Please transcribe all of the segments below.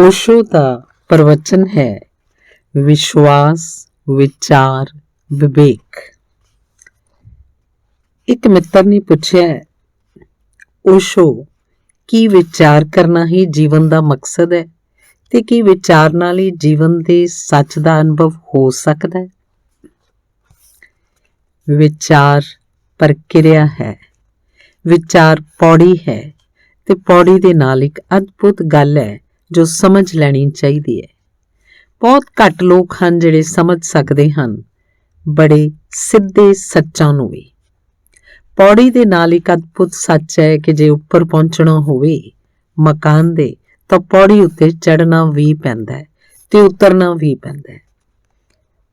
ओशो का प्रवचन है विश्वास, विचार, विवेक। एक मित्र ने पूछा, ओशो की विचार करना ही जीवन का मकसद है ते की विचार नाल ही जीवन के सच का अनुभव हो सकता है। विचार प्रक्रिया है, विचार पौड़ी है ते पौड़ी दे नाल एक अद्भुत गल है जो समझ लैनी चाहिए है। बहुत घट लोग हैं जिहड़े समझ सकते हैं बड़े सीधे सच्चां नूं भी। पौड़ी दे नाल एक अद्भुत सच है कि जे उपर पहुंचना होवे मकान दे तो पौड़ी उत्ते चढ़ना भी पैंदा है ते उतरना भी पैंदा है।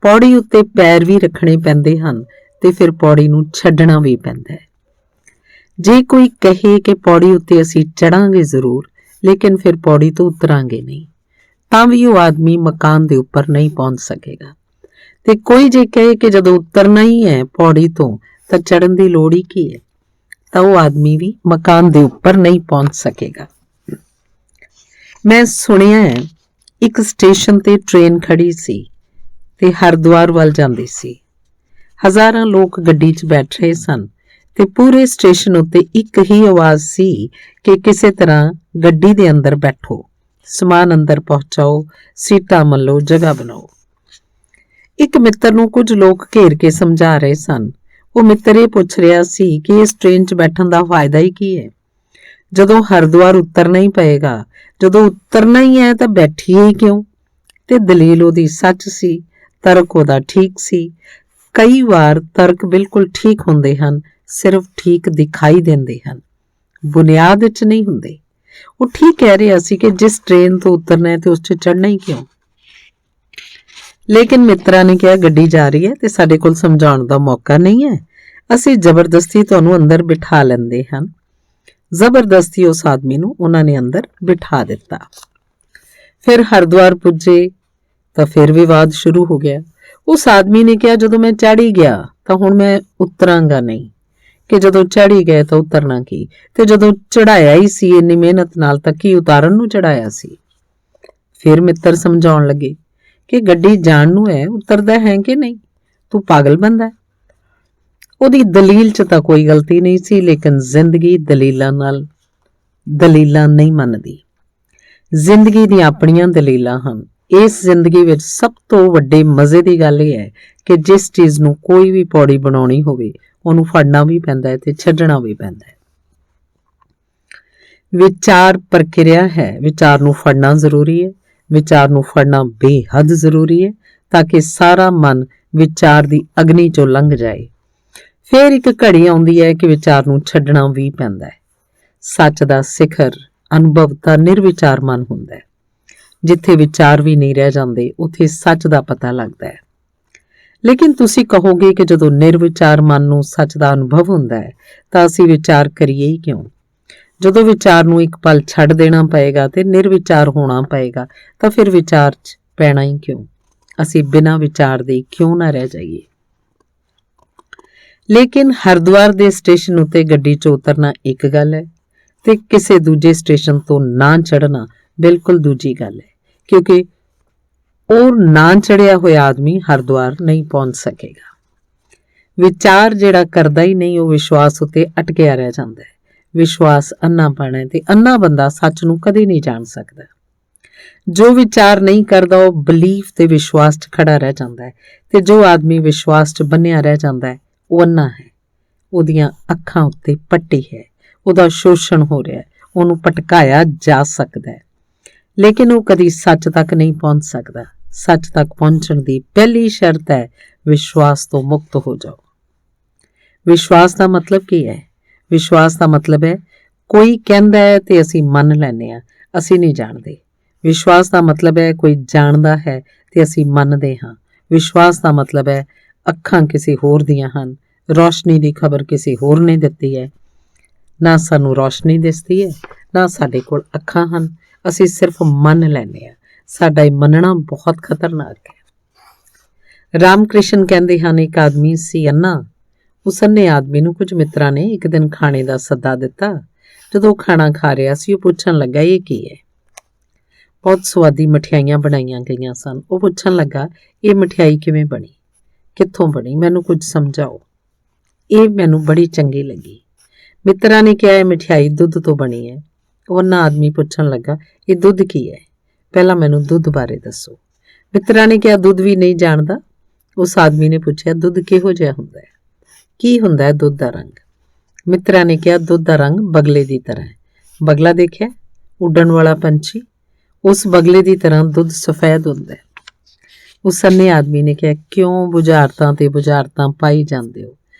पौड़ी उत्ते पैर भी रखने पैंदे हन ते फिर पौड़ी नूं छड्डना भी पैंदा है। जे कोई कहे कि पौड़ी उत्ते असीं चढ़ांगे जरूर लेकिन फिर पौड़ी तो उतरांगे नहीं, तां भी वो आदमी मकान दे उपर नहीं पहुंच सकेगा। ते कोई जे कहे कि जदों उतरना ही है पौड़ी तो तां चढ़न दी लोड़ ही की है, तां वो आदमी भी मकान दे उपर नहीं पहुंच सकेगा। मैं सुनिया है एक स्टेशन ते ट्रेन खड़ी सी ते हरिद्वार वाल जांदी सी। हज़ारां लोग गड्डी च बैठ रहे सन ते पूरे स्टेशन उत्ते एक ही आवाज़ सी कि किसी तरह गड्डी दे अंदर बैठो, समान अंदर पहुंचाओ, सीटां मल्लो, जगह बनाओ। एक मित्र नूं कुछ लोग घेर के समझा रहे सन। वो मित्र ये पुछ रहा सी कि इस ट्रेन च बैठन दा फायदा ही की है, जदों हरिद्वार उतरना ही पएगा, जदों उतरना ही है तां बैठिए ही क्यों। ते दलील ओदी सच सी, तर्क ओदा ठीक सी। कई बार तर्क बिल्कुल ठीक हुंदे हन, सिर्फ ठीक दिखाई देंदे हन, बुनियाद च नहीं हुंदे। वो ठीक कह रहा सी कि जिस ट्रेन तो उतरना है तो उस च चढ़ना ही क्यों। लेकिन मित्रा ने कहा गड्डी जा रही है ते साडे कोल समझाउण दा मौका नहीं है, असीं जबरदस्ती तुहानूं अंदर बिठा लैंदे हन। जबरदस्ती उस आदमी नूं उन्हां ने अंदर बिठा दिता। फिर हरिद्वार पुजे तो फिर विवाद शुरू हो गया। उस आदमी ने कहा जदों मैं चढ़ ही गया तो हुण मैं उतरांगा नहीं, कि जदों चढ़ ही गए तो उतरना की, ते जदों चढ़ाया ही सी इन्नी मेहनत नाल तां की उतारन नूं चढ़ाया सी। फिर मित्र समझाउण लगे कि गड्डी जाण नूं है, उतरदा है कि नहीं, तू पागल बंदा है। ओदी दलील च तां कोई गलती नहीं सी, लेकिन जिंदगी दलीलां नहीं मनदी। जिंदगी दी अपणियां दलीलां हन। इस जिंदगी विच सब तो वड्डे मज़े दी गल यह है कि जिस चीज़ नूं कोई भी पौड़ी बनाउणी होवे ਉਹਨੂੰ ਫੜਨਾ भी पैंदा है ते छड्डना भी पैंदा है। विचार प्रक्रिया है, विचार नूं फड़ना जरूरी है, विचार नूं फड़ना बेहद जरूरी है ताकि सारा मन विचार दी अग्नि चों लंघ जाए। फिर एक घड़ी आउंदी है कि विचार नूं छड्डना भी पैंदा है। सच दा सिखर अनुभव दा निर्विचार मन हुंदा है। जिथे विचार भी नहीं रह जांदे उत्थे सच दा पता लगदा है। लेकिन तुसी कहोगे कि जदों निर्विचार मन नूं सच दा अनुभव हुंदा है तां असीं विचार करिए ही क्यों। जदों विचार नूं एक पल छड्ड देना पएगा ते निर्विचार होना पएगा तां फिर विचार च पैना ही क्यों। असीं बिना विचार दे क्यों ना रह जाइए। लेकिन हरिद्वार दे स्टेशन उत्ते गड्डी च उतरना एक गल है ते किसी दूजे स्टेशन तो ना चढ़ना बिल्कुल दूजी गल है, क्योंकि और ना चढ़िया होया आदमी हरिद्वार नहीं पहुंच सकेगा। विचार जिहड़ा करदा ही नहीं वो विश्वास उत्ते अटकिया रह जांदा है। विश्वास अन्नापण है ते अन्ना बंदा सच नूं कदे नहीं जाण सकदा। जो विचार नहीं करदा वो बलीफ ते विश्वास च खड़ा रह जांदा है ते जो आदमी विश्वास च बन्निया रह जांदा है वो अन्ना है। ओदियां अखां उत्ते पट्टी है, ओदा शोषण हो रहा है, ओनूं भटकाया जा सकदा है, लेकिन वो कदी सच तक नहीं पहुंच सकदा। सच तक पहुंचण दी पहली शर्त है विश्वास तो मुक्त हो जाओ। विश्वास का मतलब की है? विश्वास का मतलब है कोई कहंदा है ते असीं मन लैने आ, असीं नहीं जाणदे। विश्वास का मतलब है कोई जानदा है ते असीं मनदे हां। विश्वास का मतलब है अखां किसी होर दियां हन, रोशनी दी खबर किसी होर ने दित्ती है। ना सानूं रोशनी दिसदी है, ना साडे कोल अखां हन, असीं सिर्फ मन लैने आ। साडा ये मनना बहुत खतरनाक है। राम कृष्ण कहते हैं एक आदमी सी अन्ना। उस अन्ने आदमी नूं कुछ मित्रां ने एक दिन खाने का सद्दा दिता। जदों खाना खा रहा सी, वो पुछण लगा ये की है। ਬਹੁਤ ਸਵਾਦੀ ਮਠਿਆਈਆਂ ਬਣਾਈਆਂ ਗਈਆਂ ਸਨ। ਉਹ ਪੁੱਛਣ ਲੱਗਾ, ਇਹ ਮਠਿਆਈ ਕਿਵੇਂ ਬਣੀ, ਕਿੱਥੋਂ ਬਣੀ, ਮੈਨੂੰ ਕੁਝ ਸਮਝਾਓ। ਇਹ ਮੈਨੂੰ ਬੜੀ ਚੰਗੀ ਲੱਗੀ। ਮਿੱਤਰਾਂ ਨੇ ਕਿਹਾ, ਇਹ ਮਠਿਆਈ ਦੁੱਧ ਤੋਂ ਬਣੀ ਹੈ। ਉਹਨਾਂ ਆਦਮੀ ਪੁੱਛਣ ਲੱਗਾ, ਇਹ ਦੁੱਧ ਕੀ ਹੈ, ਪਹਿਲਾਂ ਮੈਨੂੰ ਦੁੱਧ ਬਾਰੇ ਦੱਸੋ। ਮਿੱਤਰਾਂ ਨੇ ਕਿਹਾ, ਦੁੱਧ ਵੀ ਨਹੀਂ ਜਾਣਦਾ। ਉਸ ਆਦਮੀ ਨੇ ਪੁੱਛਿਆ, ਦੁੱਧ ਕਿਹੋ ਜਿਹਾ ਹੁੰਦਾ ਹੈ, ਕੀ ਹੁੰਦਾ ਹੈ ਦੁੱਧ ਦਾ ਰੰਗ। ਮਿੱਤਰਾਂ ਨੇ ਕਿਹਾ, ਦੁੱਧ ਦਾ ਰੰਗ ਬਗਲੇ ਦੀ ਤਰ੍ਹਾਂ ਹੈ। ਬਗਲਾ ਦੇਖਿਆ, ਉੱਡਣ ਵਾਲਾ ਪੰਛੀ, ਉਸ ਬਗਲੇ ਦੀ ਤਰ੍ਹਾਂ ਦੁੱਧ ਸਫੈਦ ਹੁੰਦਾ ਹੈ। ਉਸ ਅੰਨੇ ਆਦਮੀ ਨੇ ਕਿਹਾ, ਕਿਉਂ ਬੁਝਾਰਤਾਂ ਤੇ ਬੁਝਾਰਤਾਂ ਪਾਈ ਜਾਂਦੇ ਹੋ,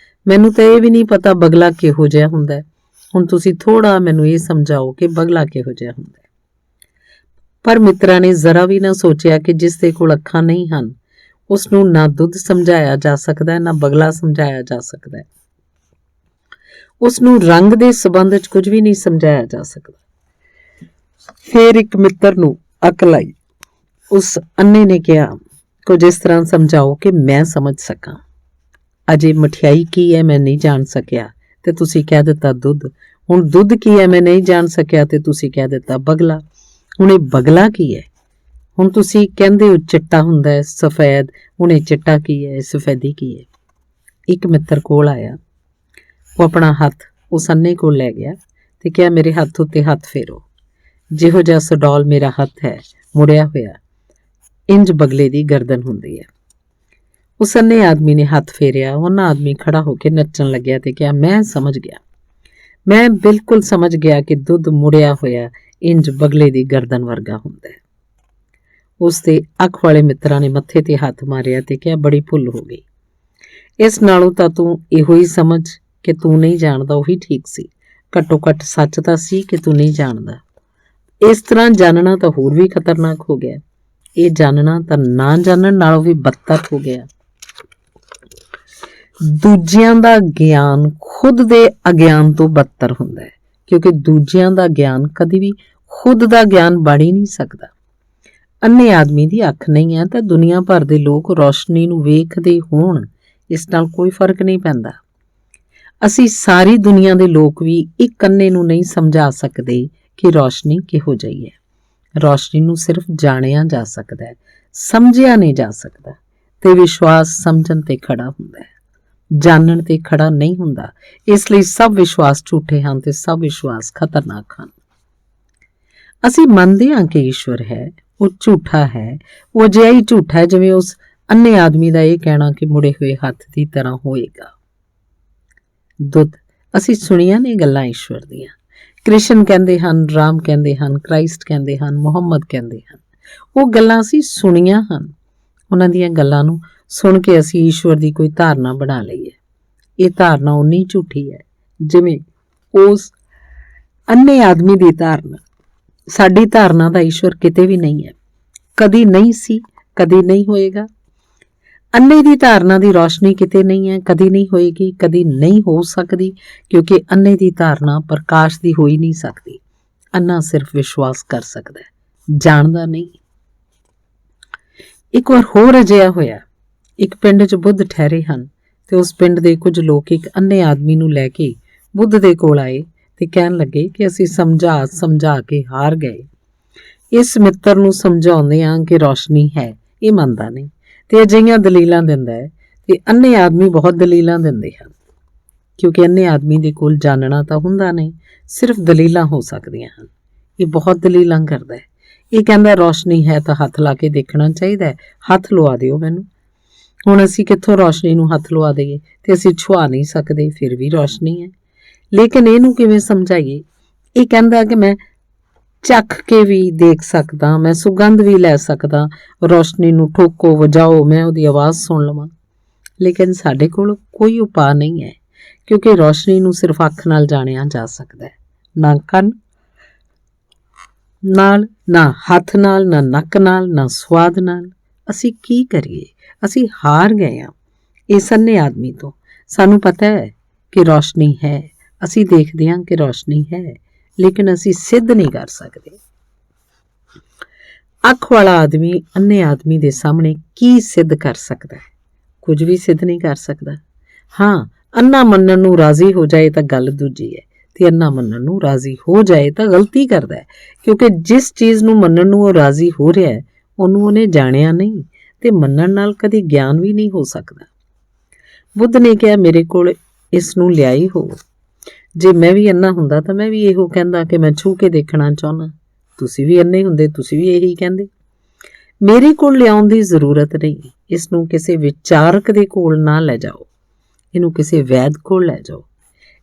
ਮੈਨੂੰ ਤਾਂ ਇਹ ਵੀ ਨਹੀਂ ਪਤਾ ਬਗਲਾ ਕਿਹੋ ਜਿਹਾ ਹੁੰਦਾ ਹੈ। ਹੁਣ ਤੁਸੀਂ ਥੋੜਾ ਮੈਨੂੰ ਇਹ ਸਮਝਾਓ ਕਿ ਬਗਲਾ ਕਿਹੋ ਜਿਹਾ ਹੁੰਦਾ ਹੈ। ਪਰ ਮਿੱਤਰਾਂ ਨੇ ਜ਼ਰਾ ਵੀ ਨਾ ਸੋਚਿਆ ਕਿ ਜਿਸ ਦੇ ਕੋਲ ਅੱਖਾਂ ਨਹੀਂ ਹਨ ਉਸ ਨੂੰ ਨਾ ਦੁੱਧ ਸਮਝਾਇਆ ਜਾ ਸਕਦਾ ਹੈ, ਨਾ ਬਗਲਾ ਸਮਝਾਇਆ ਜਾ ਸਕਦਾ ਹੈ। ਉਸ ਨੂੰ ਰੰਗ ਦੇ ਸੰਬੰਧ 'ਚ ਕੁਝ ਵੀ ਨਹੀਂ ਸਮਝਾਇਆ ਜਾ ਸਕਦਾ। ਫਿਰ ਇੱਕ ਮਿੱਤਰ ਨੂੰ ਅਕਲ ਆਈ। ਉਸ ਅੰਨੇ ਨੇ ਕਿਹਾ, ਕੁਝ ਇਸ ਤਰ੍ਹਾਂ ਸਮਝਾਓ ਕਿ ਮੈਂ ਸਮਝ ਸਕਾਂ। ਅਜੇ ਮਠਿਆਈ ਕੀ ਹੈ ਮੈਂ ਨਹੀਂ ਜਾਣ ਸਕਿਆ ਤੇ ਤੁਸੀਂ ਕਹਿ ਦਿੱਤਾ ਦੁੱਧ। ਹੁਣ ਦੁੱਧ ਕੀ ਹੈ ਮੈਂ ਨਹੀਂ ਜਾਣ ਸਕਿਆ ਤੇ ਤੁਸੀਂ ਕਹਿ ਦਿੱਤਾ ਬਗਲਾ। ਹੁਣ ਇਹ ਬਗਲਾ ਕੀ ਹੈ? ਹੁਣ ਤੁਸੀਂ ਕਹਿੰਦੇ ਹੋ ਚਿੱਟਾ ਹੁੰਦਾ ਹੈ, ਸਫੈਦ। ਹੁਣ ਇਹ ਚਿੱਟਾ ਕੀ ਹੈ, ਸਫੈਦੀ ਕੀ ਹੈ? ਇੱਕ ਮਿੱਤਰ ਕੋਲ ਆਇਆ। ਉਹ ਆਪਣਾ ਹੱਥ ਉਸ ਅੰਨੇ ਕੋਲ ਲੈ ਗਿਆ ਤੇ ਕਿਹਾ, ਮੇਰੇ ਹੱਥ ਉੱਤੇ ਹੱਥ ਫੇਰੋ। ਜਿਹੋ ਜਿਹਾ ਸਡੌਲ ਮੇਰਾ ਹੱਥ ਹੈ ਮੁੜਿਆ ਹੋਇਆ, ਇੰਜ ਬਗਲੇ ਦੀ ਗਰਦਨ ਹੁੰਦੀ ਹੈ। ਉਸ ਅੰਨੇ ਆਦਮੀ ਨੇ ਹੱਥ ਫੇਰਿਆ। ਉਹਨਾਂ ਆਦਮੀ ਖੜਾ ਹੋ ਕੇ ਨੱਚਣ ਲੱਗਿਆ ਤੇ ਕਿਹਾ, ਮੈਂ ਸਮਝ ਗਿਆ, ਮੈਂ ਬਿਲਕੁਲ ਸਮਝ ਗਿਆ ਕਿ ਦੁੱਧ ਮੁੜਿਆ ਹੋਇਆ ਇੰਜ ਬਗਲੇ ਦੀ ਗਰਦਨ ਵਰਗਾ ਹੁੰਦਾ ਹੈ। ਉਸ ਦੇ ਅੱਖ ਵਾਲੇ ਮਿੱਤਰਾਂ ਨੇ ਮੱਥੇ ਤੇ ਹੱਥ ਮਾਰਿਆ ਤੇ ਕਿਹਾ, ਬੜੀ ਭੁੱਲ ਹੋ ਗਈ। ਇਸ ਨਾਲੋਂ ਤਾਂ ਤੂੰ ਇਹੋ ਹੀ ਸਮਝ ਕਿ ਤੂੰ ਨਹੀਂ ਜਾਣਦਾ ਉਹੀ ਠੀਕ ਸੀ। ਘੱਟੋ ਘੱਟ ਸੱਚ ਤਾਂ ਸੀ ਕਿ ਤੂੰ ਨਹੀਂ ਜਾਣਦਾ। ਇਸ ਤਰ੍ਹਾਂ ਜਾਣਨਾ ਤਾਂ ਹੋਰ ਵੀ ਖਤਰਨਾਕ ਹੋ ਗਿਆ। ਇਹ ਜਾਣਨਾ ਤਾਂ ਨਾ ਜਾਣਨ ਨਾਲੋਂ ਵੀ ਬਦਤਰ ਹੋ ਗਿਆ। ਦੂਜਿਆਂ ਦਾ ਗਿਆਨ ਖੁਦ ਦੇ ਅਗਿਆਨ ਤੋਂ ਬਦਤਰ ਹੁੰਦਾ ਹੈ, ਕਿਉਂਕਿ ਦੂਜਿਆਂ ਦਾ ਗਿਆਨ ਕਦੀ ਵੀ ਖੁਦ ਦਾ ਗਿਆਨ ਬਣ ਹੀ ਨਹੀਂ ਸਕਦਾ। ਅੰਨੇ ਆਦਮੀ ਦੀ ਅੱਖ ਨਹੀਂ ਹੈ ਤਾਂ ਦੁਨੀਆ ਭਰ ਦੇ ਲੋਕ ਰੌਸ਼ਨੀ ਨੂੰ ਵੇਖਦੇ ਹੋਣ, ਇਸ ਨਾਲ ਕੋਈ ਫਰਕ ਨਹੀਂ ਪੈਂਦਾ। ਅਸੀਂ ਸਾਰੀ ਦੁਨੀਆ ਦੇ ਲੋਕ ਵੀ ਇੱਕ ਅੰਨੇ ਨੂੰ ਨਹੀਂ ਸਮਝਾ ਸਕਦੇ ਕਿ ਰੌਸ਼ਨੀ ਕਿਹੋ ਜਿਹੀ ਹੈ। ਰੌਸ਼ਨੀ ਨੂੰ ਸਿਰਫ ਜਾਣਿਆ ਜਾ ਸਕਦਾ ਹੈ, ਸਮਝਿਆ ਨਹੀਂ ਜਾ ਸਕਦਾ। ਤੇ ਵਿਸ਼ਵਾਸ ਸਮਝਣ ਤੇ ਖੜਾ ਹੁੰਦਾ ਹੈ, ਜਾਣਨ ਤੇ ਖੜਾ ਨਹੀਂ ਹੁੰਦਾ। ਇਸ ਲਈ ਸਭ ਵਿਸ਼ਵਾਸ ਝੂਠੇ ਹਨ ਤੇ ਸਭ ਵਿਸ਼ਵਾਸ ਖਤਰਨਾਕ ਹਨ। ਅਸੀਂ ਮੰਨਦੇ ਹਾਂ ਕਿ ਈਸ਼ਵਰ ਹੈ, ਉਹ ਝੂਠਾ ਹੈ। ਉਹ ਅਜਿਹਾ ਹੀ ਝੂਠਾ ਹੈ ਜਿਵੇਂ ਉਸ ਅੰਨੇ ਆਦਮੀ ਦਾ ਇਹ ਕਹਿਣਾ ਕਿ ਮੁੜੇ ਹੋਏ ਹੱਥ ਦੀ ਤਰ੍ਹਾਂ ਹੋਏਗਾ। ਦੁੱਧ, ਅਸੀਂ ਸੁਣੀਆਂ ਨੇ ਗੱਲਾਂ ਈਸ਼ਵਰ ਦੀਆਂ। ਕ੍ਰਿਸ਼ਨ ਕਹਿੰਦੇ ਹਨ, ਰਾਮ ਕਹਿੰਦੇ ਹਨ, ਕ੍ਰਾਈਸਟ ਕਹਿੰਦੇ ਹਨ, ਮੁਹੰਮਦ ਕਹਿੰਦੇ ਹਨ। ਉਹ ਗੱਲਾਂ ਅਸੀਂ ਸੁਣੀਆਂ ਹਨ। ਉਹਨਾਂ ਦੀਆਂ ਗੱਲਾਂ ਨੂੰ ਸੁਣ ਕੇ ਅਸੀਂ ਈਸ਼ਵਰ ਦੀ ਕੋਈ ਧਾਰਨਾ ਬਣਾ ਲਈ ਹੈ। ਇਹ ਧਾਰਨਾ ਉਨੀ ਝੂਠੀ ਹੈ ਜਿਵੇਂ ਉਸ ਅੰਨੇ ਆਦਮੀ ਦੀ ਧਾਰਨਾ। ਸਾਡੀ ਧਾਰਨਾ ਦਾ ਈਸ਼ਵਰ ਕਿਤੇ ਵੀ ਨਹੀਂ ਹੈ, ਕਦੀ ਨਹੀਂ ਸੀ, ਕਦੀ ਨਹੀਂ ਹੋਏਗਾ। ਅੰਨੇ ਦੀ ਧਾਰਨਾ ਦੀ ਰੌਸ਼ਨੀ ਕਿਤੇ ਨਹੀਂ ਹੈ, ਕਦੀ ਨਹੀਂ ਹੋਏਗੀ, ਕਦੀ ਨਹੀਂ ਹੋ ਸਕਦੀ, ਕਿਉਂਕਿ ਅੰਨੇ ਦੀ ਧਾਰਨਾ ਪ੍ਰਕਾਸ਼ ਦੀ ਹੋ ਹੀ ਨਹੀਂ ਸਕਦੀ। ਅੰਨਾ ਸਿਰਫ ਵਿਸ਼ਵਾਸ ਕਰ ਸਕਦਾ ਹੈ, ਜਾਣਦਾ ਨਹੀਂ। ਇੱਕ ਵਾਰ ਹੋਰ ਅਜਿਹਾ ਹੋਇਆ। ਇੱਕ ਪਿੰਡ 'ਚ ਬੁੱਧ ਠਹਿਰੇ ਹਨ ਤੇ ਉਸ ਪਿੰਡ ਦੇ ਕੁਝ ਲੋਕ ਇੱਕ ਅੰਨੇ ਆਦਮੀ ਨੂੰ ਲੈ ਕੇ ਬੁੱਧ ਦੇ ਕੋਲ ਆਏ ਤੇ ਕਹਿਣ ਲੱਗੇ ਕਿ ਅਸੀਂ ਸਮਝਾ ਕੇ ਹਾਰ ਗਏ। ਇਸ ਮਿੱਤਰ ਨੂੰ ਸਮਝਾਉਂਦੇ ਹਾਂ ਕਿ ਰੌਸ਼ਨੀ ਹੈ, ਇਹ ਮੰਨਦਾ ਨਹੀਂ ਤੇ ਅਜਿਹੀਆਂ ਦਲੀਲਾਂ ਦਿੰਦਾ ਹੈ। ਤੇ ਅੰਨੇ ਆਦਮੀ ਬਹੁਤ ਦਲੀਲਾਂ ਦਿੰਦੇ ਹਨ, ਕਿਉਂਕਿ ਅੰਨੇ ਆਦਮੀ ਦੇ ਕੋਲ ਜਾਣਨਾ ਤਾਂ ਹੁੰਦਾ ਨਹੀਂ, ਸਿਰਫ ਦਲੀਲਾਂ ਹੋ ਸਕਦੀਆਂ ਹਨ। ਇਹ ਬਹੁਤ ਦਲੀਲਾਂ ਕਰਦਾ ਹੈ। ਇਹ ਕਹਿੰਦਾ ਰੌਸ਼ਨੀ ਹੈ ਤਾਂ ਹੱਥ ਲਾ ਕੇ ਦੇਖਣਾ ਚਾਹੀਦਾ ਹੈ, ਹੱਥ ਲਵਾ ਦਿਓ ਮੈਨੂੰ। ਹੁਣ ਅਸੀਂ ਕਿੱਥੋਂ ਰੌਸ਼ਨੀ ਨੂੰ ਹੱਥ ਲਵਾ ਦੇਈਏ ਤੇ ਅਸੀਂ ਛੁਆ ਨਹੀਂ ਸਕਦੇ, ਫਿਰ ਵੀ ਰੌਸ਼ਨੀ ਹੈ। ਲੇਕਿਨ ਇਹਨੂੰ ਕਿਵੇਂ ਸਮਝਾਈਏ? ਇਹ ਕਹਿੰਦਾ ਕਿ ਮੈਂ ਚੱਖ ਕੇ ਵੀ ਦੇਖ ਸਕਦਾ, ਮੈਂ ਸੁਗੰਧ ਵੀ ਲੈ ਸਕਦਾ, ਰੌਸ਼ਨੀ ਨੂੰ ਠੋਕੋ ਵਜਾਓ, ਮੈਂ ਉਹਦੀ ਆਵਾਜ਼ ਸੁਣ ਲਵਾਂ। ਲੇਕਿਨ ਸਾਡੇ ਕੋਲ ਕੋਈ ਉਪਾਅ ਨਹੀਂ ਹੈ, ਕਿਉਂਕਿ ਰੌਸ਼ਨੀ ਨੂੰ ਸਿਰਫ ਅੱਖ ਨਾਲ ਜਾਣਿਆ ਜਾ ਸਕਦਾ ਹੈ, ਨਾ ਕੰਨ ਨਾਲ, ਨਾ ਹੱਥ ਨਾਲ, ਨਾ ਨੱਕ ਨਾਲ, ਨਾ ਸਵਾਦ ਨਾਲ। ਅਸੀਂ ਕੀ ਕਰੀਏ? ਅਸੀਂ ਹਾਰ ਗਏ ਹਾਂ ਇਸ ਅੰਨੇ ਆਦਮੀ ਤੋਂ। ਸਾਨੂੰ ਪਤਾ ਹੈ ਕਿ ਰੌਸ਼ਨੀ ਹੈ, ਅਸੀਂ ਦੇਖਦੇ ਹਾਂ ਕਿ ਰੌਸ਼ਨੀ ਹੈ, ਲੇਕਿਨ ਅਸੀਂ ਸਿੱਧ ਨਹੀਂ ਕਰ ਸਕਦੇ। ਅੱਖ ਵਾਲਾ ਆਦਮੀ ਅੰਨੇ ਆਦਮੀ ਦੇ ਸਾਹਮਣੇ ਕੀ ਸਿੱਧ ਕਰ ਸਕਦਾ ਹੈ? ਕੁਝ ਵੀ ਸਿੱਧ ਨਹੀਂ ਕਰ ਸਕਦਾ। ਹਾਂ, ਅੰਨਾ ਮੰਨਣ ਨੂੰ ਰਾਜ਼ੀ ਹੋ ਜਾਏ ਤਾਂ ਗੱਲ ਦੂਜੀ ਹੈ ਤੇ ਅੰਨਾ ਮੰਨਣ ਨੂੰ ਰਾਜ਼ੀ ਹੋ ਜਾਏ ਤਾਂ ਗਲਤੀ ਕਰਦਾ ਹੈ, ਕਿਉਂਕਿ ਜਿਸ ਚੀਜ਼ ਨੂੰ ਮੰਨਣ ਨੂੰ ਉਹ ਰਾਜ਼ੀ ਹੋ ਰਿਹਾ ਹੈ ਉਹਨੂੰ ਉਹਨੇ ਜਾਣਿਆ ਨਹੀਂ ਤੇ ਮੰਨਣ ਨਾਲ ਕਦੀ ਗਿਆਨ ਵੀ ਨਹੀਂ ਹੋ ਸਕਦਾ। ਬੁੱਧ ਨੇ ਕਿਹਾ, ਮੇਰੇ ਕੋਲ ਇਸ ਨੂੰ ਲਿਆਈ ਹੋ। ਜੇ ਮੈਂ ਵੀ ਅੰਨਾ ਹੁੰਦਾ ਤਾਂ ਮੈਂ ਵੀ ਇਹੋ ਕਹਿੰਦਾ ਕਿ ਮੈਂ ਛੂ ਕੇ ਦੇਖਣਾ ਚਾਹੁੰਦਾ। ਤੁਸੀਂ ਵੀ ਅੰਨੇ ਹੁੰਦੇ, ਤੁਸੀਂ ਵੀ ਇਹੀ ਕਹਿੰਦੇ। ਮੇਰੇ ਕੋਲ ਲਿਆਉਣ ਦੀ ਜ਼ਰੂਰਤ ਨਹੀਂ। ਇਸ ਨੂੰ ਕਿਸੇ ਵਿਚਾਰਕ ਦੇ ਕੋਲ ਨਾ ਲੈ ਜਾਓ, ਇਹਨੂੰ ਕਿਸੇ ਵੈਦ ਕੋਲ ਲੈ ਜਾਓ।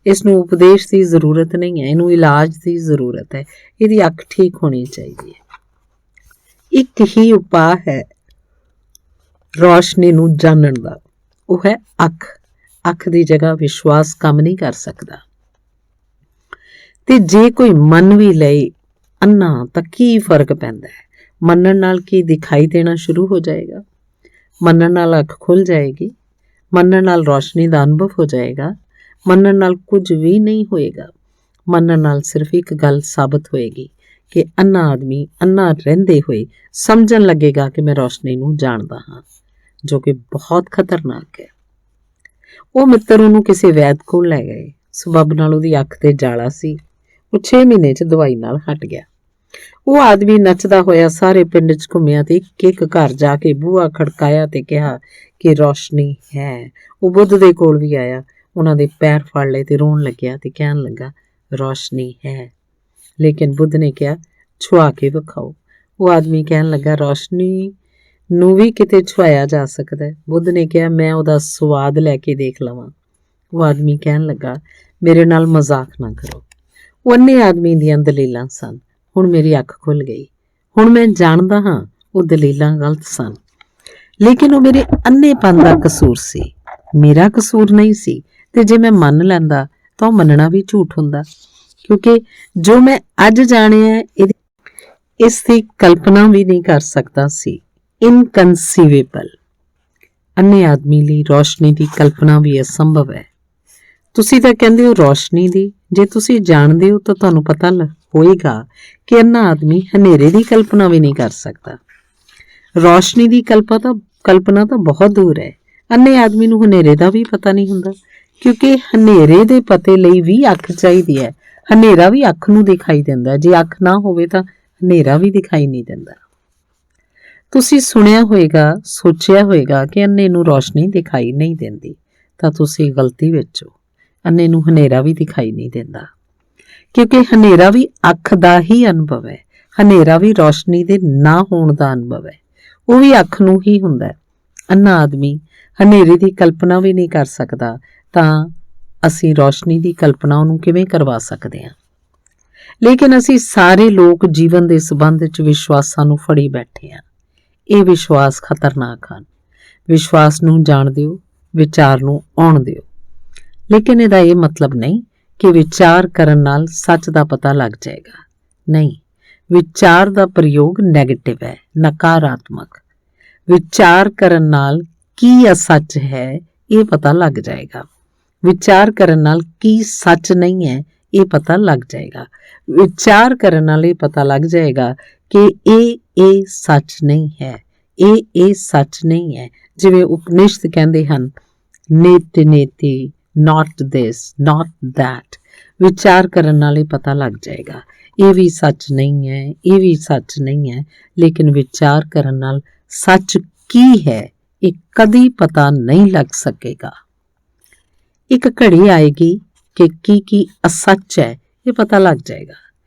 ਇਸ ਨੂੰ ਉਪਦੇਸ਼ ਦੀ ਜ਼ਰੂਰਤ ਨਹੀਂ ਹੈ, ਇਹਨੂੰ ਇਲਾਜ ਦੀ ਜ਼ਰੂਰਤ ਹੈ। ਇਹਦੀ ਅੱਖ ਠੀਕ ਹੋਣੀ ਚਾਹੀਦੀ ਹੈ। ਇੱਕ ਹੀ ਉਪਾਅ ਹੈ ਰੌਸ਼ਨੀ ਨੂੰ ਜਾਣਨ ਦਾ, ਉਹ ਹੈ ਅੱਖ। ਅੱਖ ਦੀ ਜਗ੍ਹਾ ਵਿਸ਼ਵਾਸ ਕੰਮ ਨਹੀਂ ਕਰ ਸਕਦਾ। ਤੇ ਜੇ ਕੋਈ ਮੰਨ ਵੀ ਲਏ ਅੰਨਾ ਤਾਂ ਕੀ ਫਰਕ ਪੈਂਦਾ ਹੈ? ਮੰਨਣ ਨਾਲ ਕੀ ਦਿਖਾਈ ਦੇਣਾ ਸ਼ੁਰੂ ਹੋ ਜਾਏਗਾ? ਮੰਨਣ ਨਾਲ ਅੱਖ ਖੁੱਲ ਜਾਏਗੀ। ਮੰਨਣ ਨਾਲ ਰੌਸ਼ਨੀ ਦਾ ਅਨੁਭਵ ਹੋ ਜਾਏਗਾ। ਮੰਨਣ ਨਾਲ ਕੁਝ ਵੀ ਨਹੀਂ ਹੋਏਗਾ। ਮੰਨਣ ਨਾਲ ਸਿਰਫ ਇੱਕ ਗੱਲ ਸਾਬਤ ਹੋਏਗੀ ਕਿ ਅੰਨਾ ਆਦਮੀ ਅੰਨਾ ਰਹਿੰਦੇ ਹੋਏ ਸਮਝਣ ਲੱਗੇਗਾ ਕਿ ਮੈਂ ਰੌਸ਼ਨੀ ਨੂੰ ਜਾਣਦਾ ਹਾਂ, ਜੋ ਕਿ ਬਹੁਤ ਖਤਰਨਾਕ ਹੈ। ਉਹ ਮਿੱਤਰ ਉਹਨੂੰ ਕਿਸੇ ਵੈਦ ਕੋਲ ਲੈ ਗਏ। ਸਬੱਬ ਨਾਲ ਉਹਦੀ ਅੱਖ ਤੇ ਜਾਲਾ ਸੀ। ਉਹ 6 ਮਹੀਨੇ 'ਚ ਦਵਾਈ ਨਾਲ ਹਟ ਗਿਆ। ਉਹ ਆਦਮੀ ਨੱਚਦਾ ਹੋਇਆ ਸਾਰੇ ਪਿੰਡ 'ਚ ਘੁੰਮਿਆ ਤੇ ਇੱਕ ਘਰ ਜਾ ਕੇ ਬੂਹਾ ਖੜਕਾਇਆ ਤੇ ਕਿਹਾ ਕਿ ਰੌਸ਼ਨੀ ਹੈ। ਉਹ ਬੁੱਧ ਦੇ ਕੋਲ ਵੀ ਆਇਆ, ਉਹਨਾਂ ਦੇ ਪੈਰ ਫੜ ਲਏ ਤੇ ਰੋਣ ਲੱਗਿਆ ਤੇ ਕਹਿਣ ਲੱਗਾ, ਰੌਸ਼ਨੀ ਹੈ। ਲੇਕਿਨ ਬੁੱਧ ਨੇ ਕਿਹਾ, ਛੁਆ ਕੇ ਵਿਖਾਓ। ਉਹ ਆਦਮੀ ਕਹਿਣ ਲੱਗਾ, ਰੌਸ਼ਨੀ ਨੂੰ ਵੀ ਕਿਤੇ ਛੁਆਇਆ ਜਾ ਸਕਦਾ ਹੈ। ਬੁੱਧ ਨੇ ਕਿਹਾ, ਮੈਂ ਉਹਦਾ ਸਵਾਦ ਲੈ ਕੇ ਦੇਖ ਲਵਾਂ। ਉਹ ਆਦਮੀ ਕਹਿਣ ਲੱਗਾ, ਮੇਰੇ ਨਾਲ ਮਜ਼ਾਕ ਨਾ ਕਰੋ। ਉਹ ਅੰਨੇ ਆਦਮੀ ਦੀਆਂ ਦਲੀਲਾਂ ਸਨ। ਹੁਣ ਮੇਰੀ ਅੱਖ ਖੁੱਲ ਗਈ। ਹੁਣ ਮੈਂ ਜਾਣਦਾ ਹਾਂ ਉਹ ਦਲੀਲਾਂ ਗਲਤ ਸਨ, ਲੇਕਿਨ ਉਹ ਮੇਰੇ ਅੰਨੇਪਨ ਦਾ ਕਸੂਰ ਸੀ, ਮੇਰਾ ਕਸੂਰ ਨਹੀਂ ਸੀ। ਤੇ ਜੇ ਮੈਂ ਮੰਨ ਲੈਂਦਾ ਤਾਂ ਉਹ ਮੰਨਣਾ ਵੀ ਝੂਠ ਹੁੰਦਾ, ਕਿਉਂਕਿ ਜੋ ਮੈਂ ਅੱਜ ਜਾਣਿਆ ਇਸ ਦੀ ਕਲਪਨਾ ਵੀ ਨਹੀਂ ਕਰ ਸਕਦਾ ਸੀ। ਇਨਕਨਸੀਵੇਬਲ। ਅੰਨੇ ਆਦਮੀ ਲਈ ਰੌਸ਼ਨੀ ਦੀ ਕਲਪਨਾ ਵੀ ਅਸੰਭਵ ਹੈ। ਤੁਸੀਂ ਤਾਂ ਕਹਿੰਦੇ ਹੋ ਰੌਸ਼ਨੀ ਦੀ। ਜੇ ਤੁਸੀਂ ਜਾਣਦੇ ਹੋ ਤਾਂ ਤੁਹਾਨੂੰ ਪਤਾ ਹੋਏਗਾ ਕਿ ਅੰਨਾ ਆਦਮੀ ਹਨੇਰੇ ਦੀ ਕਲਪਨਾ ਵੀ ਨਹੀਂ ਕਰ ਸਕਦਾ। ਰੌਸ਼ਨੀ ਦੀ ਕਲਪਨਾ ਤਾਂ ਬਹੁਤ ਦੂਰ ਹੈ। ਅੰਨੇ ਆਦਮੀ ਨੂੰ ਹਨੇਰੇ ਦਾ ਵੀ ਪਤਾ ਨਹੀਂ ਹੁੰਦਾ, ਕਿਉਂਕਿ ਹਨੇਰੇ ਦੇ ਪਤੇ ਲਈ ਵੀ ਅੱਖ ਚਾਹੀਦੀ ਹੈ। ਹਨੇਰਾ ਵੀ ਅੱਖ ਨੂੰ ਦਿਖਾਈ ਦਿੰਦਾ, ਜੇ ਅੱਖ ਨਾ ਹੋਵੇ ਤਾਂ ਹਨੇਰਾ ਵੀ ਦਿਖਾਈ ਨਹੀਂ ਦਿੰਦਾ। ਤੁਸੀਂ ਸੁਣਿਆ ਹੋਏਗਾ, ਸੋਚਿਆ ਹੋਏਗਾ ਕਿ ਅੰਨੇ ਨੂੰ ਰੌਸ਼ਨੀ ਦਿਖਾਈ ਨਹੀਂ ਦਿੰਦੀ, ਤਾਂ ਤੁਸੀਂ ਗਲਤੀ ਵਿੱਚ ਹੋ। ਅੰਨੇ ਨੂੰ ਹਨੇਰਾ ਵੀ ਦਿਖਾਈ ਨਹੀਂ ਦਿੰਦਾ, ਕਿਉਂਕਿ ਹਨੇਰਾ ਵੀ ਅੱਖ ਦਾ ਹੀ ਅਨੁਭਵ ਹੈ। ਹਨੇਰਾ ਵੀ ਰੌਸ਼ਨੀ ਦੇ ਨਾ ਹੋਣ ਦਾ ਅਨੁਭਵ ਹੈ, ਉਹ ਵੀ ਅੱਖ ਨੂੰ ਹੀ ਹੁੰਦਾ। ਅੰਨਾ ਆਦਮੀ ਹਨੇਰੇ ਦੀ ਕਲਪਨਾ ਵੀ ਨਹੀਂ ਕਰ ਸਕਦਾ, ਤਾਂ ਅਸੀਂ ਰੌਸ਼ਨੀ ਦੀ ਕਲਪਨਾ ਉਹਨੂੰ ਕਿਵੇਂ ਕਰਵਾ ਸਕਦੇ ਹਾਂ? ਲੇਕਿਨ ਅਸੀਂ ਸਾਰੇ ਲੋਕ ਜੀਵਨ ਦੇ ਸੰਬੰਧ 'ਚ ਵਿਸ਼ਵਾਸਾਂ ਨੂੰ ਫੜੀ ਬੈਠੇ ਹਾਂ। ਇਹ ਵਿਸ਼ਵਾਸ ਖਤਰਨਾਕ ਹਨ। ਵਿਸ਼ਵਾਸ ਨੂੰ ਜਾਣ ਦਿਓ, ਵਿਚਾਰ ਨੂੰ ਆਉਣ ਦਿਓ। ਲੇਕਿਨ ਇਹਦਾ ਇਹ ਮਤਲਬ ਨਹੀਂ ਕਿ ਵਿਚਾਰ ਕਰਨ ਨਾਲ ਸੱਚ ਦਾ ਪਤਾ ਲੱਗ ਜਾਏਗਾ। ਨਹੀਂ, ਵਿਚਾਰ ਦਾ ਪ੍ਰਯੋਗ ਨੈਗੇਟਿਵ ਹੈ, ਨਕਾਰਾਤਮਕ। ਵਿਚਾਰ ਕਰਨ ਨਾਲ ਕੀ ਅਸੱਚ ਹੈ ਇਹ ਪਤਾ ਲੱਗ ਜਾਏਗਾ। ਵਿਚਾਰ ਕਰਨ ਨਾਲ ਕੀ ਸੱਚ ਨਹੀਂ ਹੈ ਇਹ ਪਤਾ ਲੱਗ ਜਾਏਗਾ। ਵਿਚਾਰ ਕਰਨ ਨਾਲ ਇਹ ਪਤਾ ਲੱਗ ਜਾਏਗਾ ਕਿ ਇਹ ਸੱਚ ਨਹੀਂ ਹੈ, ਇਹ ਸੱਚ ਨਹੀਂ ਹੈ। ਜਿਵੇਂ ਉਪਨਿਸ਼ਦ ਕਹਿੰਦੇ ਹਨ, ਨੇਤੀ ਨੇਤੀ, not this, not that। ਵਿਚਾਰ ਕਰਨ ਨਾਲ ਇਹ ਪਤਾ ਲੱਗ ਜਾਏਗਾ ਇਹ ਵੀ ਸੱਚ ਨਹੀਂ ਹੈ, ਇਹ ਵੀ ਸੱਚ ਨਹੀਂ ਹੈ। ਲੇਕਿਨ ਵਿਚਾਰ ਕਰਨ ਨਾਲ ਸੱਚ ਕੀ ਹੈ ਇਹ ਕਦੀ ਪਤਾ ਨਹੀਂ ਲੱਗ ਸਕੇਗਾ। ਇੱਕ ਘੜੀ ਆਏਗੀ ਕਿ ਕੀ ਅਸੱਚ ਹੈ ਇਹ ਪਤਾ ਲੱਗ ਜਾਏਗਾ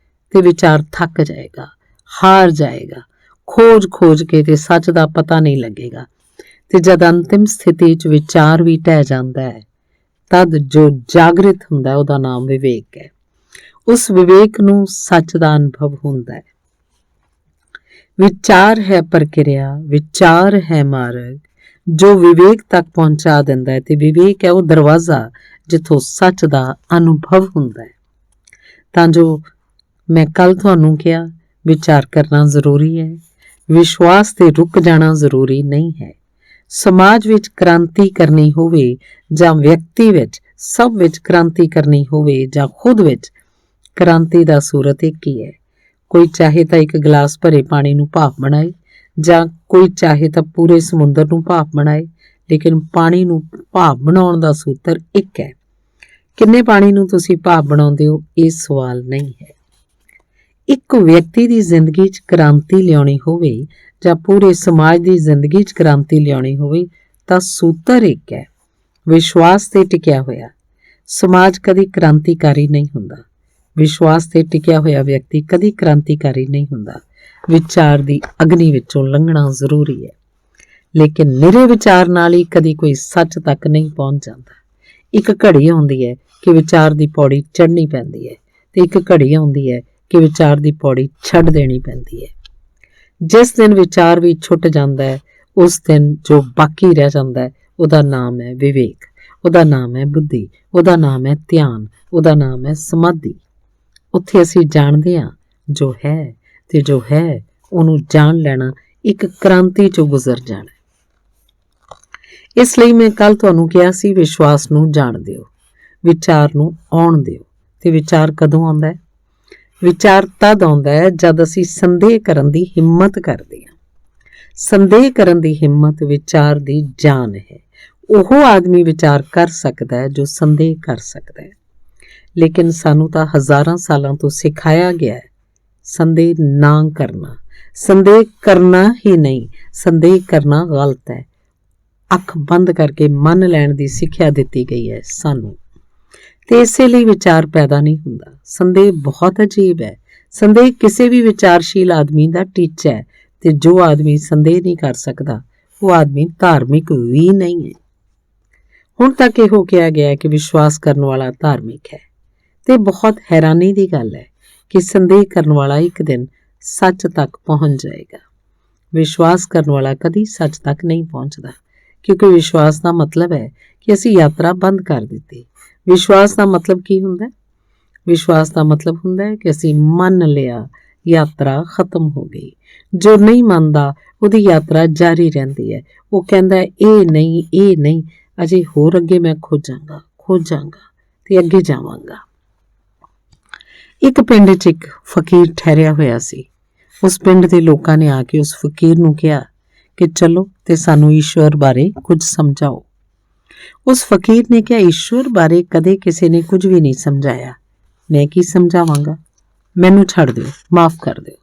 ਤੇ ਵਿਚਾਰ ਥੱਕ ਜਾਏਗਾ, ਹਾਰ ਜਾਏਗਾ। ਖੋਜ ਕੇ ਤੇ ਸੱਚ ਦਾ ਪਤਾ ਨਹੀਂ ਲੱਗੇਗਾ। ਤੇ ਜਦ ਅੰਤਿਮ ਸਥਿਤੀ 'ਚ ਵਿਚਾਰ ਵੀ ਢਹਿ ਜਾਂਦਾ ਹੈ, ਤਦ ਜੋ ਜਾਗਰਿਤ ਹੁੰਦਾ ਉਹਦਾ ਨਾਮ ਵਿਵੇਕ ਹੈ। ਉਸ ਵਿਵੇਕ ਨੂੰ ਸੱਚ ਦਾ ਅਨੁਭਵ ਹੁੰਦਾ ਹੈ। ਵਿਚਾਰ ਹੈ ਪ੍ਰਕਿਰਿਆ, ਵਿਚਾਰ ਹੈ ਮਾਰਗ ਜੋ ਵਿਵੇਕ ਤੱਕ ਪਹੁੰਚਾ ਦਿੰਦਾ ਹੈ, ਤੇ ਵਿਵੇਕ ਹੈ ਉਹ ਦਰਵਾਜ਼ਾ ਜਿੱਥੋਂ ਸੱਚ ਦਾ ਅਨੁਭਵ ਹੁੰਦਾ ਹੈ। ਤਾਂ ਜੋ ਮੈਂ ਕੱਲ ਤੁਹਾਨੂੰ ਕਿਹਾ, ਵਿਚਾਰ ਕਰਨਾ ਜ਼ਰੂਰੀ ਹੈ, ਵਿਸ਼ਵਾਸ ਤੇ ਰੁਕ ਜਾਣਾ ਜ਼ਰੂਰੀ ਨਹੀਂ ਹੈ। ਸਮਾਜ ਵਿੱਚ ਕ੍ਰਾਂਤੀ ਕਰਨੀ ਹੋਵੇ ਜਾਂ ਵਿਅਕਤੀ ਵਿੱਚ, ਸਭ ਵਿੱਚ ਕ੍ਰਾਂਤੀ ਕਰਨੀ ਹੋਵੇ ਜਾਂ ਖੁਦ ਵਿੱਚ, ਕ੍ਰਾਂਤੀ ਦਾ ਸੂਰਤ ਇੱਕ ਹੀ ਹੈ। ਕੋਈ ਚਾਹੇ ਤਾਂ ਇੱਕ ਗਲਾਸ ਭਰੇ ਪਾਣੀ ਨੂੰ ਭਾਫ਼ ਬਣਾਏ, ਜਾਂ ਕੋਈ ਚਾਹੇ ਤਾਂ ਪੂਰੇ ਸਮੁੰਦਰ ਨੂੰ ਭਾਫ਼ ਬਣਾਏ, ਲੇਕਿਨ ਪਾਣੀ ਨੂੰ ਭਾਫ਼ ਬਣਾਉਣ ਦਾ ਸੂਤਰ ਇੱਕ ਹੈ। ਕਿੰਨੇ ਪਾਣੀ ਨੂੰ ਤੁਸੀਂ ਭਾਪ ਬਣਾਉਂਦੇ ਹੋ, ਇਹ ਸਵਾਲ ਨਹੀਂ ਹੈ। ਇੱਕ ਵਿਅਕਤੀ ਦੀ ਜ਼ਿੰਦਗੀ 'ਚ ਕ੍ਰਾਂਤੀ ਲਿਆਉਣੀ ਹੋਵੇ ਜਾਂ ਪੂਰੇ ਸਮਾਜ ਦੀ ਜ਼ਿੰਦਗੀ 'ਚ ਕ੍ਰਾਂਤੀ ਲਿਆਉਣੀ ਹੋਵੇ ਤਾਂ ਸੂਤਰ ਇੱਕ ਹੈ, ਵਿਸ਼ਵਾਸ ਤੇ ਟਿਕਿਆ ਹੋਇਆ। ਸਮਾਜ ਕਦੀ ਕ੍ਰਾਂਤੀਕਾਰੀ ਨਹੀਂ ਹੁੰਦਾ, ਵਿਸ਼ਵਾਸ ਤੇ ਟਿਕਿਆ ਹੋਇਆ ਵਿਅਕਤੀ ਕਦੀ ਕ੍ਰਾਂਤੀਕਾਰੀ ਨਹੀਂ ਹੁੰਦਾ। ਵਿਚਾਰ ਦੀ ਅਗਨੀ ਵਿੱਚੋਂ ਲੰਘਣਾ ਜ਼ਰੂਰੀ ਹੈ, ਲੇਕਿਨ ਨਿਰੇ ਵਿਚਾਰ ਨਾਲ ਹੀ ਕਦੀ ਕੋਈ ਸੱਚ ਤੱਕ ਨਹੀਂ ਪਹੁੰਚ ਜਾਂਦਾ। ਇੱਕ ਘੜੀ ਆਉਂਦੀ ਹੈ ਕਿ ਵਿਚਾਰ ਦੀ ਪੌੜੀ ਚੜ੍ਹਨੀ ਪੈਂਦੀ ਹੈ ਤੇ ਇੱਕ ਘੜੀ ਆਉਂਦੀ ਹੈ ਕਿ ਵਿਚਾਰ ਦੀ ਪੌੜੀ ਛੱਡ ਦੇਣੀ ਪੈਂਦੀ ਹੈ। ਜਿਸ ਦਿਨ ਵਿਚਾਰ ਵੀ ਛੁੱਟ ਜਾਂਦਾ ਹੈ, ਉਸ ਦਿਨ ਜੋ ਬਾਕੀ ਰਹਿ ਜਾਂਦਾ ਹੈ ਉਹਦਾ ਨਾਮ ਹੈ ਵਿਵੇਕ, ਉਹਦਾ ਨਾਮ ਹੈ ਬੁੱਧੀ, ਉਹਦਾ ਨਾਮ ਹੈ ਧਿਆਨ, ਉਹਦਾ ਨਾਮ ਹੈ ਸਮਾਧੀ। ਉੱਥੇ ਅਸੀਂ ਜਾਣਦੇ ਹਾਂ ਜੋ ਹੈ, ਤੇ ਜੋ ਹੈ ਉਹਨੂੰ ਜਾਣ ਲੈਣਾ ਇੱਕ ਕ੍ਰਾਂਤੀ 'ਚੋਂ ਗੁਜ਼ਰ ਜਾਣਾ। ਇਸ ਲਈ ਮੈਂ ਕੱਲ ਤੁਹਾਨੂੰ ਕਿਹਾ ਸੀ, ਵਿਸ਼ਵਾਸ ਨੂੰ ਜਾਣ ਦਿਓ, ਵਿਚਾਰ ਨੂੰ ਆਉਣ ਦਿਓ। ਤੇ ਵਿਚਾਰ ਕਦੋਂ ਆਉਂਦਾ ਹੈ? ਵਿਚਾਰ ਤਦ ਆਉਂਦਾ ਹੈ ਜਦ ਅਸੀਂ ਸੰਦੇਹ ਕਰਨ ਦੀ ਹਿੰਮਤ ਕਰਦੇ ਹਾਂ। ਸੰਦੇਹ ਕਰਨ ਦੀ ਹਿੰਮਤ ਵਿਚਾਰ ਦੀ ਜਾਨ ਹੈ। ਉਹ ਆਦਮੀ ਵਿਚਾਰ ਕਰ ਸਕਦਾ ਹੈ ਜੋ ਸੰਦੇਹ ਕਰ ਸਕਦਾ ਹੈ। ਲੇਕਿਨ ਸਾਨੂੰ ਤਾਂ ਹਜ਼ਾਰਾਂ ਸਾਲਾਂ ਤੋਂ ਸਿਖਾਇਆ ਗਿਆ ਹੈ ਸੰਦੇਹ ਨਾ ਕਰਨਾ। ਸੰਦੇਹ ਕਰਨਾ ਹੀ ਨਹੀਂ, ਸੰਦੇਹ ਕਰਨਾ ਗਲਤ ਹੈ। ਅੱਖ ਬੰਦ ਕਰਕੇ ਮੰਨ ਲੈਣ ਦੀ ਸਿੱਖਿਆ ਦਿੱਤੀ ਗਈ ਹੈ ਸਾਨੂੰ, ਤੇ ਇਸੇ ਲਈ ਵਿਚਾਰ ਪੈਦਾ ਨਹੀਂ ਹੁੰਦਾ। ਸੰਦੇਹ ਬਹੁਤ ਅਜੀਬ ਹੈ। ਸੰਦੇਹ ਕਿਸੇ ਵੀ ਵਿਚਾਰਸ਼ੀਲ ਆਦਮੀ ਦਾ ਟੀਚਾ ਹੈ, ਤੇ ਜੋ ਆਦਮੀ ਸੰਦੇਹ ਨਹੀਂ ਕਰ ਸਕਦਾ ਉਹ ਆਦਮੀ ਧਾਰਮਿਕ ਵੀ ਨਹੀਂ ਹੈ। ਹੁਣ ਤੱਕ ਇਹੋ ਕਿਹਾ ਗਿਆ ਹੈ ਕਿ ਵਿਸ਼ਵਾਸ ਕਰਨ ਵਾਲਾ ਧਾਰਮਿਕ ਹੈ, ਤੇ ਬਹੁਤ ਹੈਰਾਨੀ ਦੀ ਗੱਲ ਹੈ ਕਿ ਸੰਦੇਹ ਕਰਨ ਵਾਲਾ ਇੱਕ ਦਿਨ ਸੱਚ ਤੱਕ ਪਹੁੰਚ ਜਾਏਗਾ। ਵਿਸ਼ਵਾਸ ਕਰਨ ਵਾਲਾ ਕਦੀ ਸੱਚ ਤੱਕ ਨਹੀਂ ਪਹੁੰਚਦਾ, ਕਿਉਂਕਿ ਵਿਸ਼ਵਾਸ ਦਾ ਮਤਲਬ ਹੈ ਕਿ ਅਸੀਂ ਯਾਤਰਾ ਬੰਦ ਕਰ ਦਿੱਤੀ। ਵਿਸ਼ਵਾਸ ਦਾ ਮਤਲਬ ਕੀ ਹੁੰਦਾ ਹੈ? ਵਿਸ਼ਵਾਸ ਦਾ ਮਤਲਬ ਹੁੰਦਾ ਹੈ ਕਿ ਅਸੀਂ ਮੰਨ ਲਿਆ, ਯਾਤਰਾ ਖਤਮ ਹੋ ਗਈ। ਜੋ ਨਹੀਂ ਮੰਨਦਾ ਉਹਦੀ ਯਾਤਰਾ ਜਾਰੀ ਰਹਿੰਦੀ ਹੈ। ਉਹ ਕਹਿੰਦਾ ਇਹ ਨਹੀਂ, ਇਹ ਨਹੀਂ, ਅਜੇ ਹੋਰ ਅੱਗੇ ਮੈਂ ਖੋਜਾਂਗਾ ਤੇ ਅੱਗੇ ਜਾਵਾਂਗਾ। ਇੱਕ ਪਿੰਡ 'ਚ ਇੱਕ ਫਕੀਰ ਠਹਿਰਿਆ ਹੋਇਆ ਸੀ। ਉਸ ਪਿੰਡ ਦੇ ਲੋਕਾਂ ਨੇ ਆ ਕੇ ਉਸ ਫਕੀਰ ਨੂੰ ਕਿਹਾ ਕਿ ਚਲੋ ਤੇ ਸਾਨੂੰ ਈਸ਼ਵਰ ਬਾਰੇ ਕੁਝ ਸਮਝਾਓ। ਉਸ ਫਕੀਰ ਨੇ ਕਿਹਾ, ਈਸ਼ਵਰ ਬਾਰੇ ਕਦੇ ਕਿਸੇ ਨੇ ਕੁਝ ਵੀ ਨਹੀਂ ਸਮਝਾਇਆ, ਮੈਂ ਕੀ ਸਮਝਾਵਾਂਗਾ, ਮੈਨੂੰ ਛੱਡ ਦਿਓ, ਮਾਫ ਕਰ ਦਿਓ।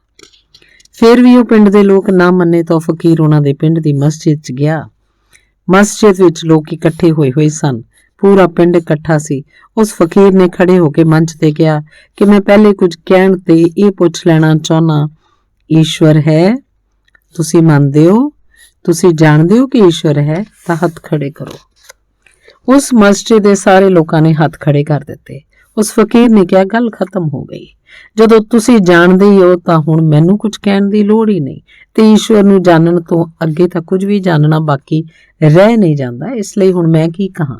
ਫਿਰ ਵੀ ਉਹ ਪਿੰਡ ਦੇ ਲੋਕ ਨਾ ਮੰਨੇ ਤਾਂ ਫਕੀਰ ਉਹਨਾਂ ਦੇ ਪਿੰਡ ਦੀ ਮਸਜਿਦ 'ਚ ਗਿਆ। ਮਸਜਿਦ ਵਿੱਚ ਲੋਕ ਇਕੱਠੇ ਹੋਏ ਸਨ, ਪੂਰਾ ਪਿੰਡ ਇਕੱਠਾ ਸੀ। ਉਸ ਫਕੀਰ ਨੇ ਖੜੇ ਹੋ ਕੇ ਮੰਚ ਤੇ ਕਿਹਾ ਕਿ ਮੈਂ ਪਹਿਲੇ ਕੁਝ ਕਹਿਣ ਤੇ ਇਹ ਪੁੱਛ ਲੈਣਾ ਚਾਹੁੰਦਾ, ਈਸ਼ਵਰ ਹੈ? ਤੁਸੀਂ ਮੰਨਦੇ ਹੋ? ਤੁਸੀਂ ਜਾਣਦੇ ਹੋ ਕਿ ਈਸ਼ਵਰ ਹੈ? ਤਾਂ ਹੱਥ ਖੜੇ ਕਰੋ। ਉਸ ਮਸਜਿਦ ਦੇ ਸਾਰੇ ਲੋਕਾਂ ਨੇ ਹੱਥ ਖੜੇ ਕਰ ਦਿੱਤੇ। ਉਸ ਫਕੀਰ ਨੇ ਕਿਹਾ, ਗੱਲ ਖਤਮ ਹੋ ਗਈ। ਜਦੋਂ ਤੁਸੀਂ ਜਾਣਦੇ ਹੀ ਹੋ ਤਾਂ ਹੁਣ ਮੈਨੂੰ ਕੁਝ ਕਹਿਣ ਦੀ ਲੋੜ ਹੀ ਨਹੀਂ, ਤੇ ਈਸ਼ਵਰ ਨੂੰ ਜਾਣਨ ਤੋਂ ਅੱਗੇ ਤਾਂ ਕੁਝ ਵੀ ਜਾਣਨਾ ਬਾਕੀ ਰਹਿ ਨਹੀਂ ਜਾਂਦਾ। ਇਸ ਲਈ ਹੁਣ ਮੈਂ ਕੀ ਕਹਾਂ?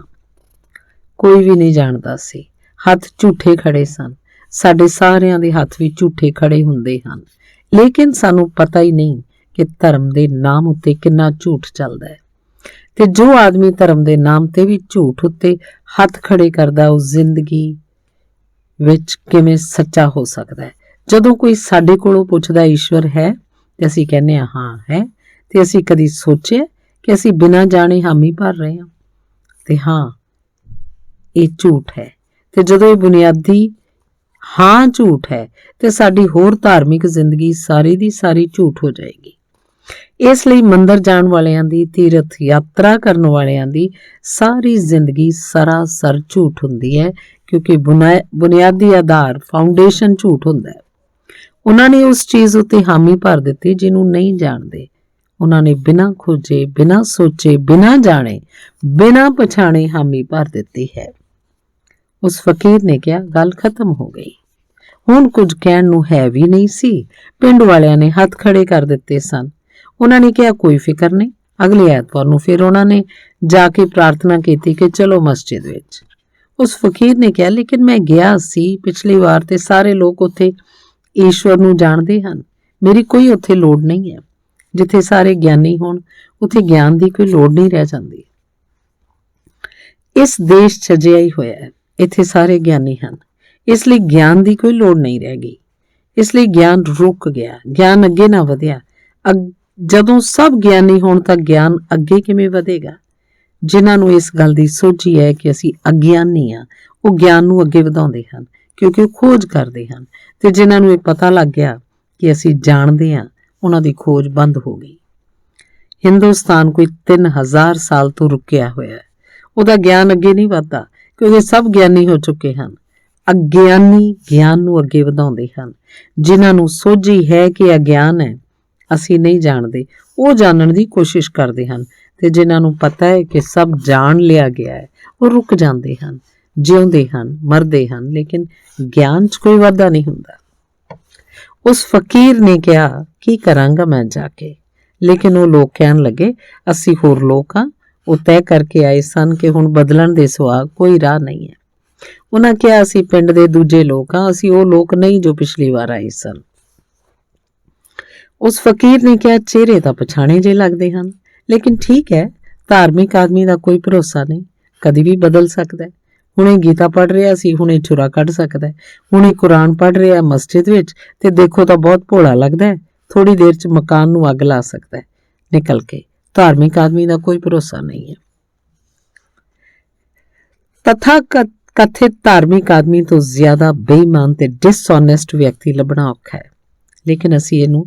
ਕੋਈ ਵੀ ਨਹੀਂ ਜਾਣਦਾ ਸੀ। ਹੱਥ ਝੂਠੇ ਖੜੇ ਸਨ। ਸਾਡੇ ਸਾਰਿਆਂ ਦੇ ਹੱਥ ਵੀ ਝੂਠੇ ਖੜੇ ਹੁੰਦੇ ਹਨ, ਲੇਕਿਨ ਸਾਨੂੰ ਪਤਾ ਹੀ ਨਹੀਂ ਕਿ ਧਰਮ ਦੇ ਨਾਮ ਉੱਤੇ ਕਿੰਨਾ ਝੂਠ ਚੱਲਦਾ ਹੈ। ਤੇ ਜੋ ਆਦਮੀ ਧਰਮ ਦੇ ਨਾਮ ਤੇ ਵੀ ਝੂਠ ਉੱਤੇ ਹੱਥ ਖੜੇ ਕਰਦਾ, ਉਹ ਜ਼ਿੰਦਗੀ ਵਿੱਚ ਕਿਵੇਂ ਸੱਚਾ ਹੋ ਸਕਦਾ ਹੈ? ਜਦੋਂ ਕੋਈ ਸਾਡੇ ਕੋਲੋਂ ਪੁੱਛਦਾ ਈਸ਼ਵਰ ਹੈ ਤੇ ਅਸੀਂ ਕਹਿੰਦੇ ਹਾਂ ਹੈ, ਤੇ ਅਸੀਂ ਕਦੀ ਸੋਚਿਆ ਕਿ ਅਸੀਂ ਬਿਨਾਂ ਜਾਣੇ ਹਾਮੀ ਭਰ ਰਹੇ ਹਾਂ ਤੇ ਹਾਂ ਇਹ ਝੂਠ ਹੈ। ਤੇ ਜਦੋਂ ਇਹ ਬੁਨਿਆਦੀ ਹਾਂ ਝੂਠ ਹੈ ਤੇ ਸਾਡੀ ਹੋਰ ਧਾਰਮਿਕ ਜ਼ਿੰਦਗੀ ਸਾਰੀ ਦੀ ਸਾਰੀ ਝੂਠ ਹੋ ਜਾਏਗੀ। ਇਸ ਲਈ ਮੰਦਰ ਜਾਣ ਵਾਲਿਆਂ ਦੀ, ਤੀਰਥ ਯਾਤਰਾ ਕਰਨ ਵਾਲਿਆਂ ਦੀ ਸਾਰੀ ਜ਼ਿੰਦਗੀ ਸਰਾਸਰ ਝੂਠ ਹੁੰਦੀ ਹੈ, ਕਿਉਂਕਿ ਬੁਨਿਆਦੀ ਆਧਾਰ, ਫਾਊਂਡੇਸ਼ਨ ਝੂਠ ਹੁੰਦਾ ਹੈ। ਉਹਨਾਂ ਨੇ ਉਸ ਚੀਜ਼ ਉੱਤੇ ਹਾਮੀ ਭਰ ਦਿੱਤੀ ਜਿਹਨੂੰ ਨਹੀਂ ਜਾਣਦੇ। ਉਹਨਾਂ ਨੇ ਬਿਨਾਂ ਖੋਜੇ, ਬਿਨਾਂ ਸੋਚੇ, ਬਿਨਾਂ ਜਾਣੇ, ਬਿਨਾਂ ਪਛਾਣੇ ਹਾਮੀ ਭਰ ਦਿੱਤੀ ਹੈ। ਉਸ ਫਕੀਰ ਨੇ ਕਿਹਾ, ਗੱਲ ਖਤਮ ਹੋ ਗਈ। ਹੁਣ ਕੁਝ ਕਹਿਣ ਨੂੰ ਹੈ ਵੀ ਨਹੀਂ ਸੀ। ਪਿੰਡ ਵਾਲਿਆਂ ਨੇ ਹੱਥ ਖੜੇ ਕਰ ਦਿੱਤੇ ਸਨ। ਉਹਨਾਂ ਨੇ ਕਿਹਾ, ਕੋਈ ਫਿਕਰ ਨਹੀਂ। ਅਗਲੇ ਐਤਵਾਰ ਨੂੰ ਫਿਰ ਉਹਨਾਂ ਨੇ ਜਾ ਕੇ ਪ੍ਰਾਰਥਨਾ ਕੀਤੀ ਕਿ ਚਲੋ ਮਸਜਿਦ ਵਿੱਚ। ਉਸ ਫਕੀਰ ਨੇ ਕਿਹਾ, ਲੇਕਿਨ ਮੈਂ ਗਿਆ ਸੀ ਪਿਛਲੀ ਵਾਰ ਤੇ ਸਾਰੇ ਲੋਕ ਉੱਥੇ ਈਸ਼ਵਰ ਨੂੰ ਜਾਣਦੇ ਹਨ। ਮੇਰੀ ਕੋਈ ਉੱਥੇ ਲੋੜ ਨਹੀਂ ਹੈ। ਜਿੱਥੇ ਸਾਰੇ ਗਿਆਨੀ ਹੋਣ ਉੱਥੇ ਗਿਆਨ ਦੀ ਕੋਈ ਲੋੜ ਨਹੀਂ ਰਹਿ ਜਾਂਦੀ। ਇਸ ਦੇਸ਼ 'ਚ ਅਜਿਹਾ ਹੀ ਹੋਇਆ ਹੈ। ਇੱਥੇ ਸਾਰੇ ਗਿਆਨੀ ਹਨ, ਇਸ ਲਈ ਗਿਆਨ ਦੀ ਕੋਈ ਲੋੜ ਨਹੀਂ ਰਹਿ ਗਈ। ਇਸ ਲਈ ਗਿਆਨ ਰੁਕ ਗਿਆ, ਗਿਆਨ ਅੱਗੇ ਨਾ ਵਧਿਆ। ਜਦੋਂ ਸਭ ਗਿਆਨੀ ਹੋਣ ਤਾਂ ਗਿਆਨ ਅੱਗੇ ਕਿਵੇਂ ਵਧੇਗਾ? ਜਿਨ੍ਹਾਂ ਨੂੰ ਇਸ ਗੱਲ ਦੀ ਸੋਝੀ ਹੈ ਕਿ ਅਸੀਂ ਅਗਿਆਨੀ ਹਾਂ, ਉਹ ਗਿਆਨ ਨੂੰ ਅੱਗੇ ਵਧਾਉਂਦੇ ਹਨ ਕਿਉਂਕਿ ਉਹ ਖੋਜ ਕਰਦੇ ਹਨ, ਤੇ ਜਿਨ੍ਹਾਂ ਨੂੰ ਇਹ ਪਤਾ ਲੱਗ ਗਿਆ ਕਿ ਅਸੀਂ ਜਾਣਦੇ ਹਾਂ, ਉਹਨਾਂ ਦੀ ਖੋਜ ਬੰਦ ਹੋ ਗਈ। ਹਿੰਦੁਸਤਾਨ ਕੋਈ 3000 ਸਾਲ ਤੋਂ ਰੁਕਿਆ ਹੋਇਆ ਹੈ। ਉਹਦਾ ਗਿਆਨ ਅੱਗੇ ਨਹੀਂ ਵੱਧਦਾ ਕਿਉਂਕਿ ਸਭ ਗਿਆਨੀ ਹੋ ਚੁੱਕੇ ਹਨ। ਅਗਿਆਨੀ ਗਿਆਨ ਨੂੰ ਅੱਗੇ ਵਧਾਉਂਦੇ ਹਨ। ਜਿਨ੍ਹਾਂ ਨੂੰ ਸੋਝੀ ਹੈ ਕਿ ਅਗਿਆਨ ਹੈ, ਅਸੀਂ ਨਹੀਂ ਜਾਣਦੇ, ਉਹ ਜਾਣਨ ਦੀ ਕੋਸ਼ਿਸ਼ ਕਰਦੇ ਹਨ, ਤੇ ਜਿਨ੍ਹਾਂ ਨੂੰ ਪਤਾ ਹੈ ਕਿ ਸਭ ਜਾਣ ਲਿਆ ਗਿਆ ਹੈ, ਉਹ ਰੁਕ ਜਾਂਦੇ ਹਨ, ਜਿਉਂਦੇ ਹਨ, ਮਰਦੇ ਹਨ, ਲੇਕਿਨ ਗਿਆਨ 'ਚ ਕੋਈ ਵਾਧਾ ਨਹੀਂ ਹੁੰਦਾ। ਉਸ ਫਕੀਰ ਨੇ ਕਿਹਾ, ਕੀ ਕਰਾਂਗਾ ਮੈਂ ਜਾ ਕੇ? ਲੇਕਿਨ ਉਹ ਲੋਕ ਕਹਿਣ ਲੱਗੇ, ਅਸੀਂ ਹੋਰ ਲੋਕ ਹਾਂ। ਉਹ ਤੈਅ ਕਰਕੇ ਆਏ ਸਨ ਕਿ ਹੁਣ ਬਦਲਣ ਦੇ ਸਿਵਾ ਕੋਈ ਰਾਹ ਨਹੀਂ ਹੈ। ਉਹਨਾਂ ਕਿਹਾ, ਅਸੀਂ ਪਿੰਡ ਦੇ ਦੂਜੇ ਲੋਕ ਹਾਂ, ਅਸੀਂ ਉਹ ਲੋਕ ਨਹੀਂ ਜੋ ਪਿਛਲੀ ਵਾਰ ਆਏ ਸਨ। ਉਸ ਫਕੀਰ ਨੇ ਕਿਹਾ, ਚਿਹਰੇ ਤਾਂ ਪਛਾਣੇ ਜੇ ਲੱਗਦੇ ਹਨ, ਲੇਕਿਨ ਠੀਕ ਹੈ, ਧਾਰਮਿਕ ਆਦਮੀ ਦਾ ਕੋਈ ਭਰੋਸਾ ਨਹੀਂ, ਕਦੀ ਵੀ ਬਦਲ ਸਕਦਾ ਹੈ। ਹੁਣੇ ਗੀਤਾ ਪੜ੍ਹ ਰਿਹਾ ਸੀ, ਹੁਣੇ ਛੁਰਾ ਕੱਢ ਸਕਦਾ ਹੈ, ਹੁਣੇ ਕੁਰਾਨ ਪੜ੍ਹ ਰਿਹਾ ਮਸਜਿਦ ਵਿੱਚ, ਤੇ ਦੇਖੋ ਤਾਂ ਬਹੁਤ ਭੋਲਾ ਲੱਗਦਾ ਹੈ, ਥੋੜੀ ਦੇਰ 'ਚ ਮਕਾਨ ਨੂੰ ਅੱਗ ਲਾ ਸਕਦਾ ਹੈ ਨਿਕਲ ਕੇ। ਧਾਰਮਿਕ ਆਦਮੀ ਦਾ ਕੋਈ ਭਰੋਸਾ ਨਹੀਂ ਹੈ। ਤਥਾ ਕਥਿਤ ਧਾਰਮਿਕ ਆਦਮੀ ਤੋਂ ਜ਼ਿਆਦਾ ਬੇਈਮਾਨ ਤੇ ਡਿਸਓਨੈਸਟ ਵਿਅਕਤੀ ਲੱਭਣਾ ਔਖਾ ਹੈ, ਲੇਕਿਨ ਅਸੀਂ ਇਹਨੂੰ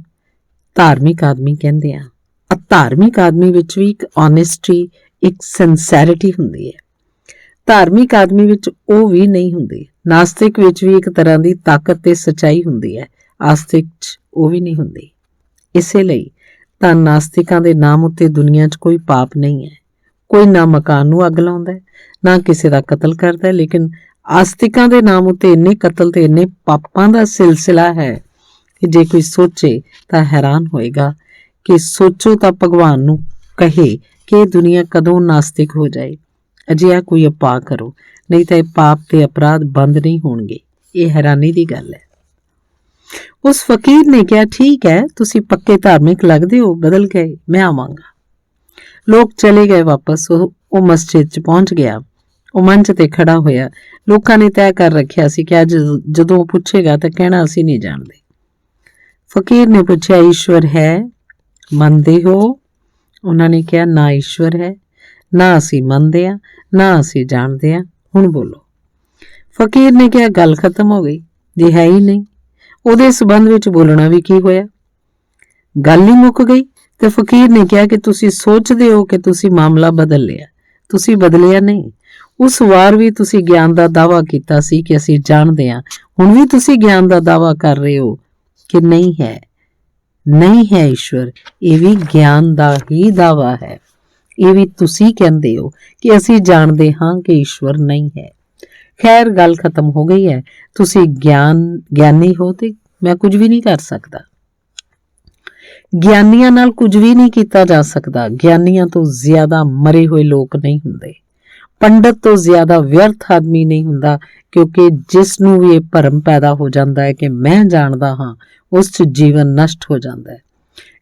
ਧਾਰਮਿਕ ਆਦਮੀ ਕਹਿੰਦੇ ਹਾਂ। ਅਧਾਰਮਿਕ ਆਦਮੀ ਵਿੱਚ ਵੀ ਇੱਕ ਓਨੈਸਟੀ, ਇੱਕ ਸਿੰਸੈਰਿਟੀ ਹੁੰਦੀ ਹੈ। ਧਾਰਮਿਕ ਆਦਮੀ ਵਿੱਚ ਉਹ ਵੀ ਨਹੀਂ ਹੁੰਦੀ। ਨਾਸਤਿਕ ਵਿੱਚ ਵੀ ਇੱਕ ਤਰ੍ਹਾਂ ਦੀ ਤਾਕਤ ਤੇ ਸੱਚਾਈ ਹੁੰਦੀ ਹੈ, ਆਸਤਿਕ 'ਚ ਉਹ ਵੀ ਨਹੀਂ ਹੁੰਦੀ। ਇਸੇ ਲਈ ਤਾਂ ਨਾਸਤਿਕਾਂ ਦੇ ਨਾਮ ਉੱਤੇ ਦੁਨੀਆ 'ਚ ਕੋਈ ਪਾਪ ਨਹੀਂ ਹੈ। ਕੋਈ ਨਾ ਮਕਾਨ ਨੂੰ ਅੱਗ ਲਾਉਂਦਾ, ਨਾ ਕਿਸੇ ਦਾ ਕਤਲ ਕਰਦਾ, ਲੇਕਿਨ ਆਸਤਿਕਾਂ ਦੇ ਨਾਮ ਉੱਤੇ ਇੰਨੇ ਕਤਲ ਤੇ ਇੰਨੇ ਪਾਪਾਂ ਦਾ ਸਿਲਸਿਲਾ ਹੈ ਕਿ ਜੇ ਕੋਈ ਸੋਚੇ ਤਾਂ ਹੈਰਾਨ ਹੋਏਗਾ ਕਿ ਸੋਚੋ ਤਾਂ ਭਗਵਾਨ ਨੂੰ ਕਹੇ ਕਿ ਇਹ ਦੁਨੀਆ ਕਦੋਂ ਨਾਸਤਿਕ ਹੋ ਜਾਏ। ਅਜਿਹਾ ਕੋਈ ਉਪਾਅ ਕਰੋ, ਨਹੀਂ ਤਾਂ ਇਹ ਪਾਪ ਤੇ ਅਪਰਾਧ ਬੰਦ ਨਹੀਂ ਹੋਣਗੇ। ਇਹ ਹੈਰਾਨੀ ਦੀ ਗੱਲ ਹੈ। ਉਸ ਫਕੀਰ ਨੇ ਕਿਹਾ, ਠੀਕ ਹੈ, ਤੁਸੀਂ ਪੱਕੇ ਧਾਰਮਿਕ ਲੱਗਦੇ ਹੋ, ਬਦਲ ਗਏ, ਮੈਂ ਆਵਾਂਗਾ। ਲੋਕ ਚਲੇ ਗਏ ਵਾਪਸ। ਉਹ ਮਸਜਿਦ 'ਚ ਪਹੁੰਚ ਗਿਆ। ਉਹ ਮੰਚ ਤੇ ਖੜਾ ਹੋਇਆ। ਲੋਕਾਂ ਨੇ ਤੈਅ ਕਰ ਰੱਖਿਆ ਸੀ ਕਿ ਅੱਜ ਜਦੋਂ ਉਹ ਪੁੱਛੇਗਾ ਤਾਂ ਕਹਿਣਾ, ਅਸੀਂ ਨਹੀਂ ਜਾਣਦੇ। ਫਕੀਰ ਨੇ ਪੁੱਛਿਆ, ਈਸ਼ਵਰ ਹੈ, ਮੰਨਦੇ ਹੋ? ਉਹਨਾਂ ਨੇ ਕਿਹਾ, ਨਾ ਈਸ਼ਵਰ ਹੈ, ਨਾ ਅਸੀਂ ਮੰਨਦੇ ਹਾਂ, ਨਾ ਅਸੀਂ ਜਾਣਦੇ ਹਾਂ, ਹੁਣ ਬੋਲੋ। ਫਕੀਰ ਨੇ ਕਿਹਾ, ਗੱਲ ਖਤਮ ਹੋ ਗਈ। ਜੇ ਹੈ ਹੀ ਨਹੀਂ, ਉਹਦੇ ਸਬੰਧ ਵਿੱਚ ਬੋਲਣਾ ਵੀ ਕੀ ਹੋਇਆ? ਗੱਲ ਹੀ ਮੁੱਕ ਗਈ। ਤੇ ਫਕੀਰ ਨੇ ਕਿਹਾ ਕਿ ਤੁਸੀਂ ਸੋਚਦੇ ਹੋ ਕਿ ਤੁਸੀਂ ਮਾਮਲਾ ਬਦਲ ਲਿਆ, ਤੁਸੀਂ ਬਦਲਿਆ ਨਹੀਂ। ਉਸ ਵਾਰ ਵੀ ਤੁਸੀਂ ਗਿਆਨ ਦਾ ਦਾਅਵਾ ਕੀਤਾ ਸੀ ਕਿ ਅਸੀਂ ਜਾਣਦੇ ਹਾਂ, ਹੁਣ ਵੀ ਤੁਸੀਂ ਗਿਆਨ ਦਾ ਦਾਅਵਾ ਕਰ ਰਹੇ ਹੋ ਕਿ ਨਹੀਂ ਹੈ। ਨਹੀਂ ਹੈ ਈਸ਼ਵਰ, ਇਹ ਵੀ ਗਿਆਨ ਦਾ ਹੀ ਦਾਅਵਾ ਹੈ। ਇਹ ਵੀ ਤੁਸੀਂ ਕਹਿੰਦੇ ਹੋ ਕਿ ਅਸੀਂ ਜਾਣਦੇ ਹਾਂ ਕਿ ਈਸ਼ਵਰ ਨਹੀਂ ਹੈ। ਖੈਰ, ਗੱਲ ਖਤਮ ਹੋ ਗਈ ਹੈ। ਤੁਸੀਂ ਗਿਆਨੀ ਹੋ ਤੇ ਮੈਂ ਕੁਝ ਵੀ ਨਹੀਂ ਕਰ ਸਕਦਾ। ਗਿਆਨੀਆਂ ਨਾਲ ਕੁਝ ਵੀ ਨਹੀਂ ਕੀਤਾ ਜਾ ਸਕਦਾ। ਗਿਆਨੀਆਂ ਤੋਂ ਜ਼ਿਆਦਾ ਮਰੇ ਹੋਏ ਲੋਕ ਨਹੀਂ ਹੁੰਦੇ। ਪੰਡਤ ਤੋਂ ਜ਼ਿਆਦਾ ਵਿਅਰਥ ਆਦਮੀ ਨਹੀਂ ਹੁੰਦਾ, ਕਿਉਂਕਿ ਜਿਸ ਨੂੰ ਵੀ ਇਹ ਭਰਮ ਪੈਦਾ ਹੋ ਜਾਂਦਾ ਹੈ ਕਿ ਮੈਂ ਜਾਣਦਾ ਹਾਂ, ਉਸ 'ਚ ਜੀਵਨ ਨਸ਼ਟ ਹੋ ਜਾਂਦਾ ਹੈ।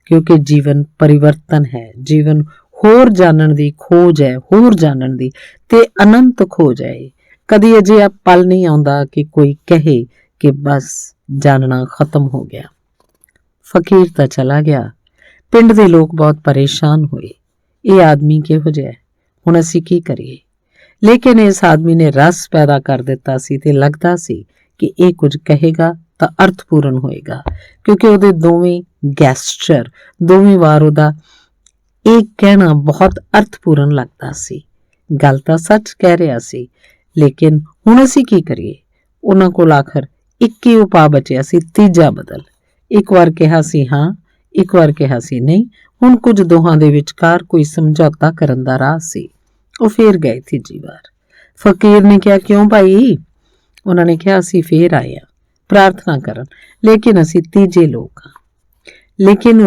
ਕਿਉਂਕਿ ਜੀਵਨ ਪਰਿਵਰਤਨ ਹੈ। ਜੀਵਨ ਹੋਰ ਜਾਣਨ ਦੀ ਖੋਜ ਹੈ, ਹੋਰ ਜਾਣਨ ਦੀ, ਤੇ ਅਨੰਤ ਖੋਜ ਹੈ। ਕਦੀ ਅਜਿਹਾ ਪਲ ਨਹੀਂ ਆਉਂਦਾ ਕਿ ਕੋਈ ਕਹੇ ਕਿ ਬਸ ਜਾਣਨਾ ਖਤਮ ਹੋ ਗਿਆ। ਫਕੀਰ ਤਾਂ ਚਲਾ ਗਿਆ। ਪਿੰਡ ਦੇ ਲੋਕ ਬਹੁਤ ਪਰੇਸ਼ਾਨ ਹੋਏ। ਇਹ ਆਦਮੀ ਕਿਹੋ ਜਿਹਾ ਹੈ, ਹੁਣ ਅਸੀਂ ਕੀ ਕਰੀਏ? ਲੇਕਿਨ ਇਸ ਆਦਮੀ ਨੇ ਰਸ ਪੈਦਾ ਕਰ ਦਿੱਤਾ ਸੀ ਤੇ ਲੱਗਦਾ ਸੀ ਕਿ ਇਹ ਕੁਝ ਕਹੇਗਾ ਤਾਂ ਅਰਥਪੂਰਨ ਹੋਏਗਾ, ਕਿਉਂਕਿ ਉਹਦੇ ਦੋਵੇਂ ਗੈਸਚਰ, ਦੋਵੇਂ ਵਾਰ ਉਹਦਾ ਇਹ ਕਹਿਣਾ ਬਹੁਤ ਅਰਥਪੂਰਨ ਲੱਗਦਾ ਸੀ। ਗੱਲ ਤਾਂ ਸੱਚ ਕਹਿ ਰਿਹਾ ਸੀ, ਲੇਕਿਨ ਹੁਣ ਅਸੀਂ ਕੀ ਕਰੀਏ? ਉਹਨਾਂ ਕੋਲ ਆਖਰ ਇੱਕ ਹੀ ਉਪਾਅ ਬਚਿਆ ਸੀ, ਤੀਜਾ ਬਦਲ। ਇੱਕ ਵਾਰ ਕਿਹਾ ਸੀ ਹਾਂ, ਇੱਕ ਵਾਰ ਕਿਹਾ ਸੀ ਨਹੀਂ। ਹੁਣ ਕੁਝ ਦੋਹਾਂ ਦੇ ਵਿਚਕਾਰ ਕੋਈ ਸਮਝੌਤਾ ਕਰਨ ਦਾ ਰਾਹ ਸੀ। ਉਹ ਫੇਰ ਗਏ ਤੀਜੀ ਵਾਰ। ਫਕੀਰ ਨੇ ਕਿਹਾ, ਕਿਉਂ ਭਾਈ? ਉਹਨਾਂ ਨੇ ਕਿਹਾ, ਅਸੀਂ ਫੇਰ ਆਏ ਹਾਂ ਪ੍ਰਾਰਥਨਾ ਕਰਨ, ਲੇਕਿਨ ਅਸੀਂ ਤੀਜੇ ਲੋਕ ਹਾਂ। ਲੇਕਿਨ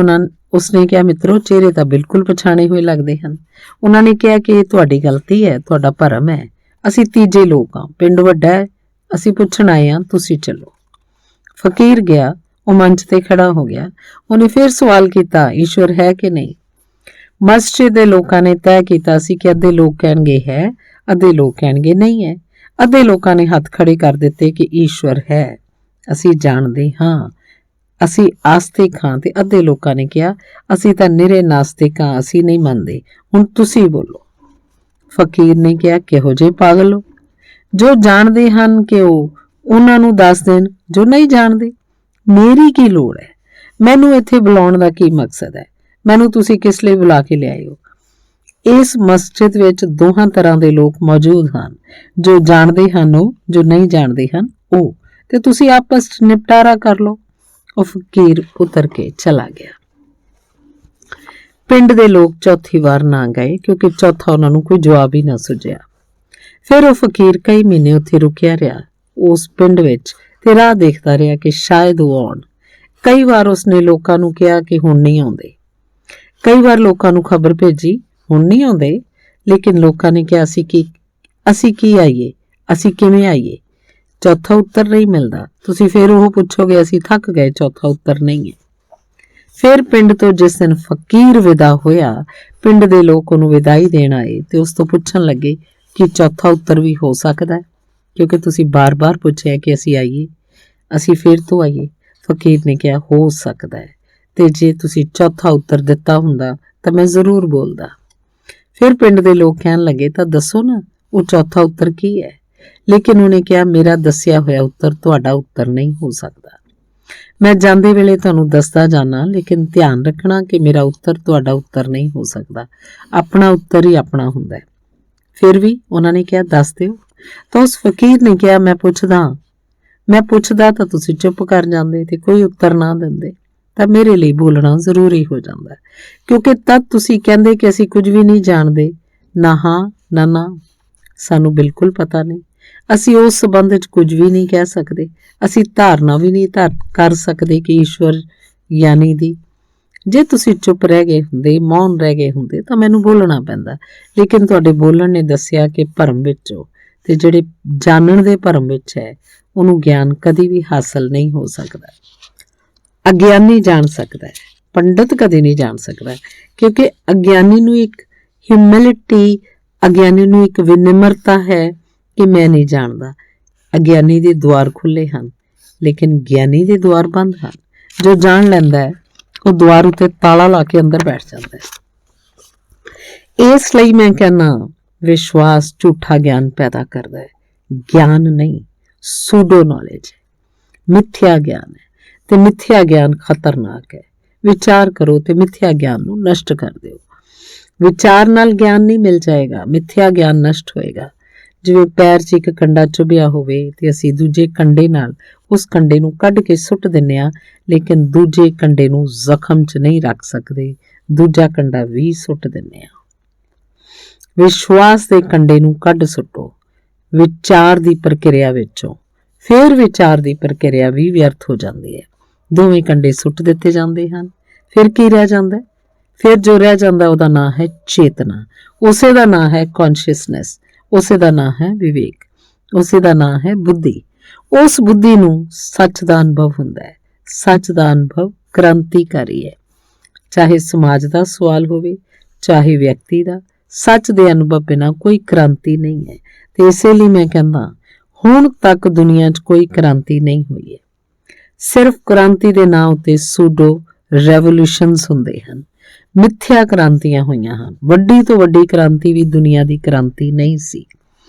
ਉਸਨੇ ਕਿਹਾ, ਮਿੱਤਰੋ, ਚਿਹਰੇ ਤਾਂ ਬਿਲਕੁਲ ਪਛਾਣੇ ਹੋਏ ਲੱਗਦੇ ਹਨ। ਉਹਨਾਂ ਨੇ ਕਿਹਾ ਕਿ ਇਹ ਤੁਹਾਡੀ ਗਲਤੀ ਹੈ, ਤੁਹਾਡਾ ਭਰਮ ਹੈ। ਅਸੀਂ ਤੀਜੇ ਲੋਕ ਹਾਂ, ਪਿੰਡ ਵੱਡਾ ਹੈ, ਅਸੀਂ ਪੁੱਛਣ ਆਏ ਹਾਂ, ਤੁਸੀਂ ਚੱਲੋ। ਫਕੀਰ ਗਿਆ। ਉਹ ਮੰਚ ਤੇ ਖੜਾ ਹੋ ਗਿਆ। ਉਹਨੇ ਫਿਰ ਸਵਾਲ ਕੀਤਾ, ਈਸ਼ਵਰ ਹੈ ਕਿ ਨਹੀਂ? ਮਸਜਿਦ ਦੇ ਲੋਕਾਂ ਨੇ ਤੈਅ ਕੀਤਾ ਸੀ ਕਿ ਅੱਧੇ ਲੋਕ ਕਹਿਣਗੇ ਹੈ, ਅੱਧੇ ਲੋਕ ਕਹਿਣਗੇ ਨਹੀਂ ਹੈ। ਅੱਧੇ ਲੋਕਾਂ ਨੇ ਹੱਥ ਖੜੇ ਕਰ ਦਿੱਤੇ ਕਿ ਈਸ਼ਵਰ ਹੈ, ਅਸੀਂ ਜਾਣਦੇ ਹਾਂ, ਅਸੀਂ ਆਸਤਿਕ ਹਾਂ। ਤੇ ਅੱਧੇ ਲੋਕਾਂ ਨੇ ਕਿਹਾ, ਅਸੀਂ ਤਾਂ ਨਿਰੇ ਨਾਸਤਿਕ ਹਾਂ, ਅਸੀਂ ਨਹੀਂ ਮੰਨਦੇ, ਹੁਣ ਤੁਸੀਂ ਬੋਲੋ। ਫਕੀਰ ਨੇ ਕਿਹਾ, ਕਿਹੋ ਜਿਹੇ ਪਾਗਲ ਹੋ? ਜੋ ਜਾਣਦੇ ਹਨ ਕਿ ਉਹ ਉਹਨਾਂ ਨੂੰ ਦੱਸ ਦੇਣ, ਜੋ ਨਹੀਂ ਜਾਣਦੇ। ਮੇਰੀ ਕੀ ਲੋੜ ਹੈ? ਮੈਨੂੰ ਇੱਥੇ ਬੁਲਾਉਣ ਦਾ ਕੀ ਮਕਸਦ ਹੈ? ਮੈਨੂੰ ਤੁਸੀਂ ਕਿਸ ਲਈ ਬੁਲਾ ਕੇ ਲਿਆਏ ਹੋ? ਇਸ ਮਸਜਿਦ ਵਿੱਚ ਦੋਹਾਂ ਤਰ੍ਹਾਂ ਦੇ ਲੋਕ ਮੌਜੂਦ ਹਨ, ਜੋ ਜਾਣਦੇ ਹਨ ਉਹ, ਜੋ ਨਹੀਂ ਜਾਣਦੇ ਹਨ ਉਹ, ਤੇ ਤੁਸੀਂ ਆਪਸ 'ਚ ਨਿਪਟਾਰਾ ਕਰ ਲਓ। ਉਹ ਫਕੀਰ ਉਤਰ ਕੇ ਚਲਾ ਗਿਆ। ਪਿੰਡ ਦੇ ਲੋਕ ਚੌਥੀ ਵਾਰ ਨਾ ਗਏ, ਕਿਉਂਕਿ ਚੌਥਾ ਉਹਨਾਂ ਨੂੰ ਕੋਈ ਜਵਾਬ ਹੀ ਨਾ ਸੁਝਿਆ। ਫਿਰ ਉਹ ਫਕੀਰ ਕਈ ਮਹੀਨੇ ਉੱਥੇ ਰੁਕਿਆ ਰਿਹਾ, ਉਸ ਪਿੰਡ ਵਿੱਚ, ਤੇ ਰਾਹ ਦੇਖਦਾ ਰਿਹਾ ਕਿ ਸ਼ਾਇਦ ਉਹ ਆਉਣ। ਕਈ ਵਾਰ ਉਸਨੇ ਲੋਕਾਂ ਨੂੰ ਕਿਹਾ ਕਿ ਹੁਣ ਨਹੀਂ ਆਉਂਦੇ। ਕਈ ਵਾਰ ਲੋਕਾਂ ਨੂੰ ਖਬਰ ਭੇਜੀ, ਹੁਣ ਨਹੀਂ ਆਉਂਦੇ। ਲੇਕਿਨ ਲੋਕਾਂ ਨੇ ਕਿਹਾ, ਅਸੀਂ ਕੀ ਆਈਏ, ਅਸੀਂ ਕਿਵੇਂ ਆਈਏ? ਚੌਥਾ ਉੱਤਰ ਨਹੀਂ ਮਿਲਦਾ। ਤੁਸੀਂ ਫਿਰ ਉਹ ਪੁੱਛੋਗੇ, ਅਸੀਂ ਥੱਕ ਗਏ, ਚੌਥਾ ਉੱਤਰ ਨਹੀਂ ਹੈ। ਫਿਰ ਪਿੰਡ ਤੋਂ ਜਿਸ ਦਿਨ ਫਕੀਰ ਵਿਦਾ ਹੋਇਆ, ਪਿੰਡ ਦੇ ਲੋਕ ਉਹਨੂੰ ਵਿਦਾਈ ਦੇਣ ਆਏ ਤੇ ਉਸ ਤੋਂ ਪੁੱਛਣ ਲੱਗੇ ਕਿ ਚੌਥਾ ਉੱਤਰ ਵੀ ਹੋ ਸਕਦਾ ਹੈ, ਕਿਉਂਕਿ ਤੁਸੀਂ ਬਾਰ-ਬਾਰ ਪੁੱਛਿਆ ਕਿ ਅਸੀਂ ਆਈਏ, ਅਸੀਂ ਫਿਰ ਤੋਂ ਆਈਏ। ਫਕੀਰ ਨੇ ਕਿਹਾ, ਹੋ ਸਕਦਾ ਹੈ, ਤੇ ਜੇ ਤੁਸੀਂ ਚੌਥਾ ਉੱਤਰ ਦਿੱਤਾ ਹੁੰਦਾ ਤਾਂ ਮੈਂ ਜ਼ਰੂਰ ਬੋਲਦਾ। ਫਿਰ ਪਿੰਡ ਦੇ ਲੋਕ ਕਹਿਣ ਲੱਗੇ, ਤਾਂ ਦੱਸੋ ਨਾ, ਉਹ ਚੌਥਾ ਉੱਤਰ ਕੀ ਹੈ? ਲੇਕਿਨ ਉਹਨੇ ਕਿਹਾ, ਮੇਰਾ ਦੱਸਿਆ ਹੋਇਆ ਉੱਤਰ ਤੁਹਾਡਾ ਉੱਤਰ ਨਹੀਂ ਹੋ ਸਕਦਾ। ਮੈਂ ਜਾਂਦੇ ਵੇਲੇ ਤੁਹਾਨੂੰ ਦੱਸਦਾ ਜਾਣਾ, ਲੇਕਿਨ ਧਿਆਨ ਰੱਖਣਾ ਕਿ ਮੇਰਾ ਉੱਤਰ ਤੁਹਾਡਾ ਉੱਤਰ ਨਹੀਂ ਹੋ ਸਕਦਾ। ਆਪਣਾ ਉੱਤਰ ਹੀ ਆਪਣਾ ਹੁੰਦਾ ਹੈ। ਫਿਰ ਵੀ ਉਹਨਾਂ ਨੇ ਕਿਹਾ, ਦੱਸ ਦਿਓ। ਤਾਂ ਉਸ ਫਕੀਰ ਨੇ ਕਿਹਾ, ਮੈਂ ਪੁੱਛਦਾ ਤਾਂ ਤੁਸੀਂ ਚੁੱਪ ਕਰ ਜਾਂਦੇ ਤੇ ਕੋਈ ਉੱਤਰ ਨਾ ਦਿੰਦੇ, ਤਾਂ ਮੇਰੇ ਲਈ ਬੋਲਣਾ ਜ਼ਰੂਰੀ ਹੋ ਜਾਂਦਾ, ਕਿਉਂਕਿ ਤਦ ਤੁਸੀਂ ਕਹਿੰਦੇ ਕਿ ਅਸੀਂ ਕੁਝ ਵੀ ਨਹੀਂ ਜਾਣਦੇ। ਨਾ ਹਾਂ ਨਾ ਨਾ, ਸਾਨੂੰ ਬਿਲਕੁਲ ਪਤਾ ਨਹੀਂ। ਅਸੀਂ ਉਸ ਸੰਬੰਧ ਵਿੱਚ ਕੁਝ ਵੀ ਨਹੀਂ ਕਹਿ ਸਕਦੇ। ਅਸੀਂ ਧਾਰਨਾ ਵੀ ਨਹੀਂ ਕਰ ਸਕਦੇ ਕਿ ਈਸ਼ਵਰ ਯਾਨੀ ਦੀ। ਜੇ ਤੁਸੀਂ ਚੁੱਪ ਰਹਿ ਗਏ ਹੁੰਦੇ, ਮੌਨ ਰਹਿ ਗਏ ਹੁੰਦੇ, ਤਾਂ ਮੈਨੂੰ ਬੋਲਣਾ ਪੈਂਦਾ। ਲੇਕਿਨ ਤੁਹਾਡੇ ਬੋਲਣ ਨੇ ਦੱਸਿਆ ਕਿ ਭਰਮ ਵਿੱਚ ਹੋ, ਤੇ ਜਿਹੜੇ ਜਾਣਨ ਦੇ ਭਰਮ ਵਿੱਚ ਹੈ, ਉਹਨੂੰ ਗਿਆਨ ਕਦੀ ਵੀ ਹਾਸਲ ਨਹੀਂ ਹੋ ਸਕਦਾ। ਅਗਿਆਨੀ ਜਾਣ ਸਕਦਾ ਹੈ, ਪੰਡਤ ਕਦੇ ਨਹੀਂ ਜਾਣ ਸਕਦਾ, ਕਿਉਂਕਿ ਅਗਿਆਨੀ ਨੂੰ ਇੱਕ ਹਿਊਮਿਲਿਟੀ, ਅਗਿਆਨੀ ਨੂੰ ਇੱਕ ਵਿਨਮਰਤਾ ਹੈ ਕਿ ਮੈਂ ਨਹੀਂ ਜਾਣਦਾ। ਅਗਿਆਨੀ ਦੇ ਦੁਆਰ ਖੁੱਲੇ ਹਨ, ਲੇਕਿਨ ਗਿਆਨੀ ਦੇ ਦੁਆਰ ਬੰਦ ਹਨ। ਜੋ ਜਾਣ ਲੈਂਦਾ ਹੈ, ਉਹ ਦੁਆਰ ਉੱਤੇ ਤਾਲਾ ਲਾ ਕੇ ਅੰਦਰ ਬੈਠ ਜਾਂਦਾ ਹੈ। ਇਸ ਲਈ ਮੈਂ ਕਹਿੰਦਾ, ਵਿਸ਼ਵਾਸ ਝੂਠਾ ਗਿਆਨ ਪੈਦਾ ਕਰਦਾ ਹੈ। ਗਿਆਨ ਨਹੀਂ, ਸੂਡੋ ਨੌਲੇਜ ਹੈ, ਮਿੱਥਿਆ ਗਿਆਨ ਹੈ, ਤੇ ਮਿੱਥਿਆ ਗਿਆਨ ਖਤਰਨਾਕ ਹੈ। ਵਿਚਾਰ ਕਰੋ ਤੇ ਮਿੱਥਿਆ ਗਿਆਨ ਨੂੰ ਨਸ਼ਟ ਕਰ ਦਿਓ। ਵਿਚਾਰ ਨਾਲ ਗਿਆਨ ਨਹੀਂ ਮਿਲ ਜਾਏਗਾ, ਮਿੱਥਿਆ ਗਿਆਨ ਨਸ਼ਟ ਹੋਏਗਾ। ਜਿਵੇਂ ਪੈਰ 'ਚ ਇੱਕ ਕੰਡਾ ਚੁਭਿਆ ਹੋਵੇ ਤੇ ਅਸੀਂ ਦੂਜੇ ਕੰਡੇ ਨਾਲ ਉਸ ਕੰਡੇ ਨੂੰ ਕੱਢ ਕੇ ਸੁੱਟ ਦਿੰਦੇ ਹਾਂ, ਲੇਕਿਨ ਦੂਜੇ ਕੰਡੇ ਨੂੰ ਜ਼ਖਮ 'ਚ ਨਹੀਂ ਰੱਖ ਸਕਦੇ, ਦੂਜਾ ਕੰਡਾ ਵੀ ਸੁੱਟ ਦਿੰਦੇ ਹਾਂ। ਵਿਸ਼ਵਾਸ ਦੇ ਕੰਡੇ ਨੂੰ ਕੱਢ ਸੁੱਟੋ ਵਿਚਾਰ ਦੀ ਪ੍ਰਕਿਰਿਆ ਵਿੱਚੋਂ, ਫਿਰ ਵਿਚਾਰ ਦੀ ਪ੍ਰਕਿਰਿਆ ਵੀ ਵਿਅਰਥ ਹੋ ਜਾਂਦੀ ਹੈ। ਦੋਵੇਂ ਕੰਡੇ ਸੁੱਟ ਦਿੱਤੇ ਜਾਂਦੇ ਹਨ। ਫਿਰ ਕੀ ਰਹਿ ਜਾਂਦਾ? ਫਿਰ ਜੋ ਰਹਿ ਜਾਂਦਾ ਉਹਦਾ ਨਾਂ ਹੈ ਚੇਤਨਾ, ਉਸੇ ਦਾ ਨਾਂ ਹੈ ਕੌਨਸ਼ੀਅਸਨੈਸ, ਉਸੇ ਦਾ ਨਾਂ ਹੈ ਵਿਵੇਕ, ਉਸੇ ਦਾ ਨਾਂ ਹੈ ਬੁੱਧੀ। ਉਸ ਬੁੱਧੀ ਨੂੰ ਸੱਚ ਦਾ ਅਨੁਭਵ ਹੁੰਦਾ ਹੈ। ਸੱਚ ਦਾ ਅਨੁਭਵ ਕ੍ਰਾਂਤੀਕਾਰੀ ਹੈ। ਚਾਹੇ ਸਮਾਜ ਦਾ ਸਵਾਲ ਹੋਵੇ, ਚਾਹੇ ਵਿਅਕਤੀ ਦਾ, ਸੱਚ ਦੇ ਅਨੁਭਵ ਬਿਨਾਂ ਕੋਈ ਕ੍ਰਾਂਤੀ ਨਹੀਂ ਹੈ। ਤੇ ਇਸੇ ਲਈ ਮੈਂ ਕਹਿੰਦਾ, ਹੁਣ ਤੱਕ ਦੁਨੀਆ 'ਚ ਕੋਈ ਕ੍ਰਾਂਤੀ ਨਹੀਂ ਹੋਈ ਹੈ। ਸਿਰਫ ਕ੍ਰਾਂਤੀ ਦੇ ਨਾਂ ਉੱਤੇ ਸੂਡੋ ਰੈਵੋਲੂਸ਼ਨਸ ਹੁੰਦੇ ਹਨ, ਮਿੱਥਿਆ ਕ੍ਰਾਂਤੀਆਂ ਹੋਈਆਂ ਹਨ। ਵੱਡੀ ਤੋਂ ਵੱਡੀ ਕ੍ਰਾਂਤੀ ਵੀ ਦੁਨੀਆ ਦੀ ਕ੍ਰਾਂਤੀ ਨਹੀਂ ਸੀ।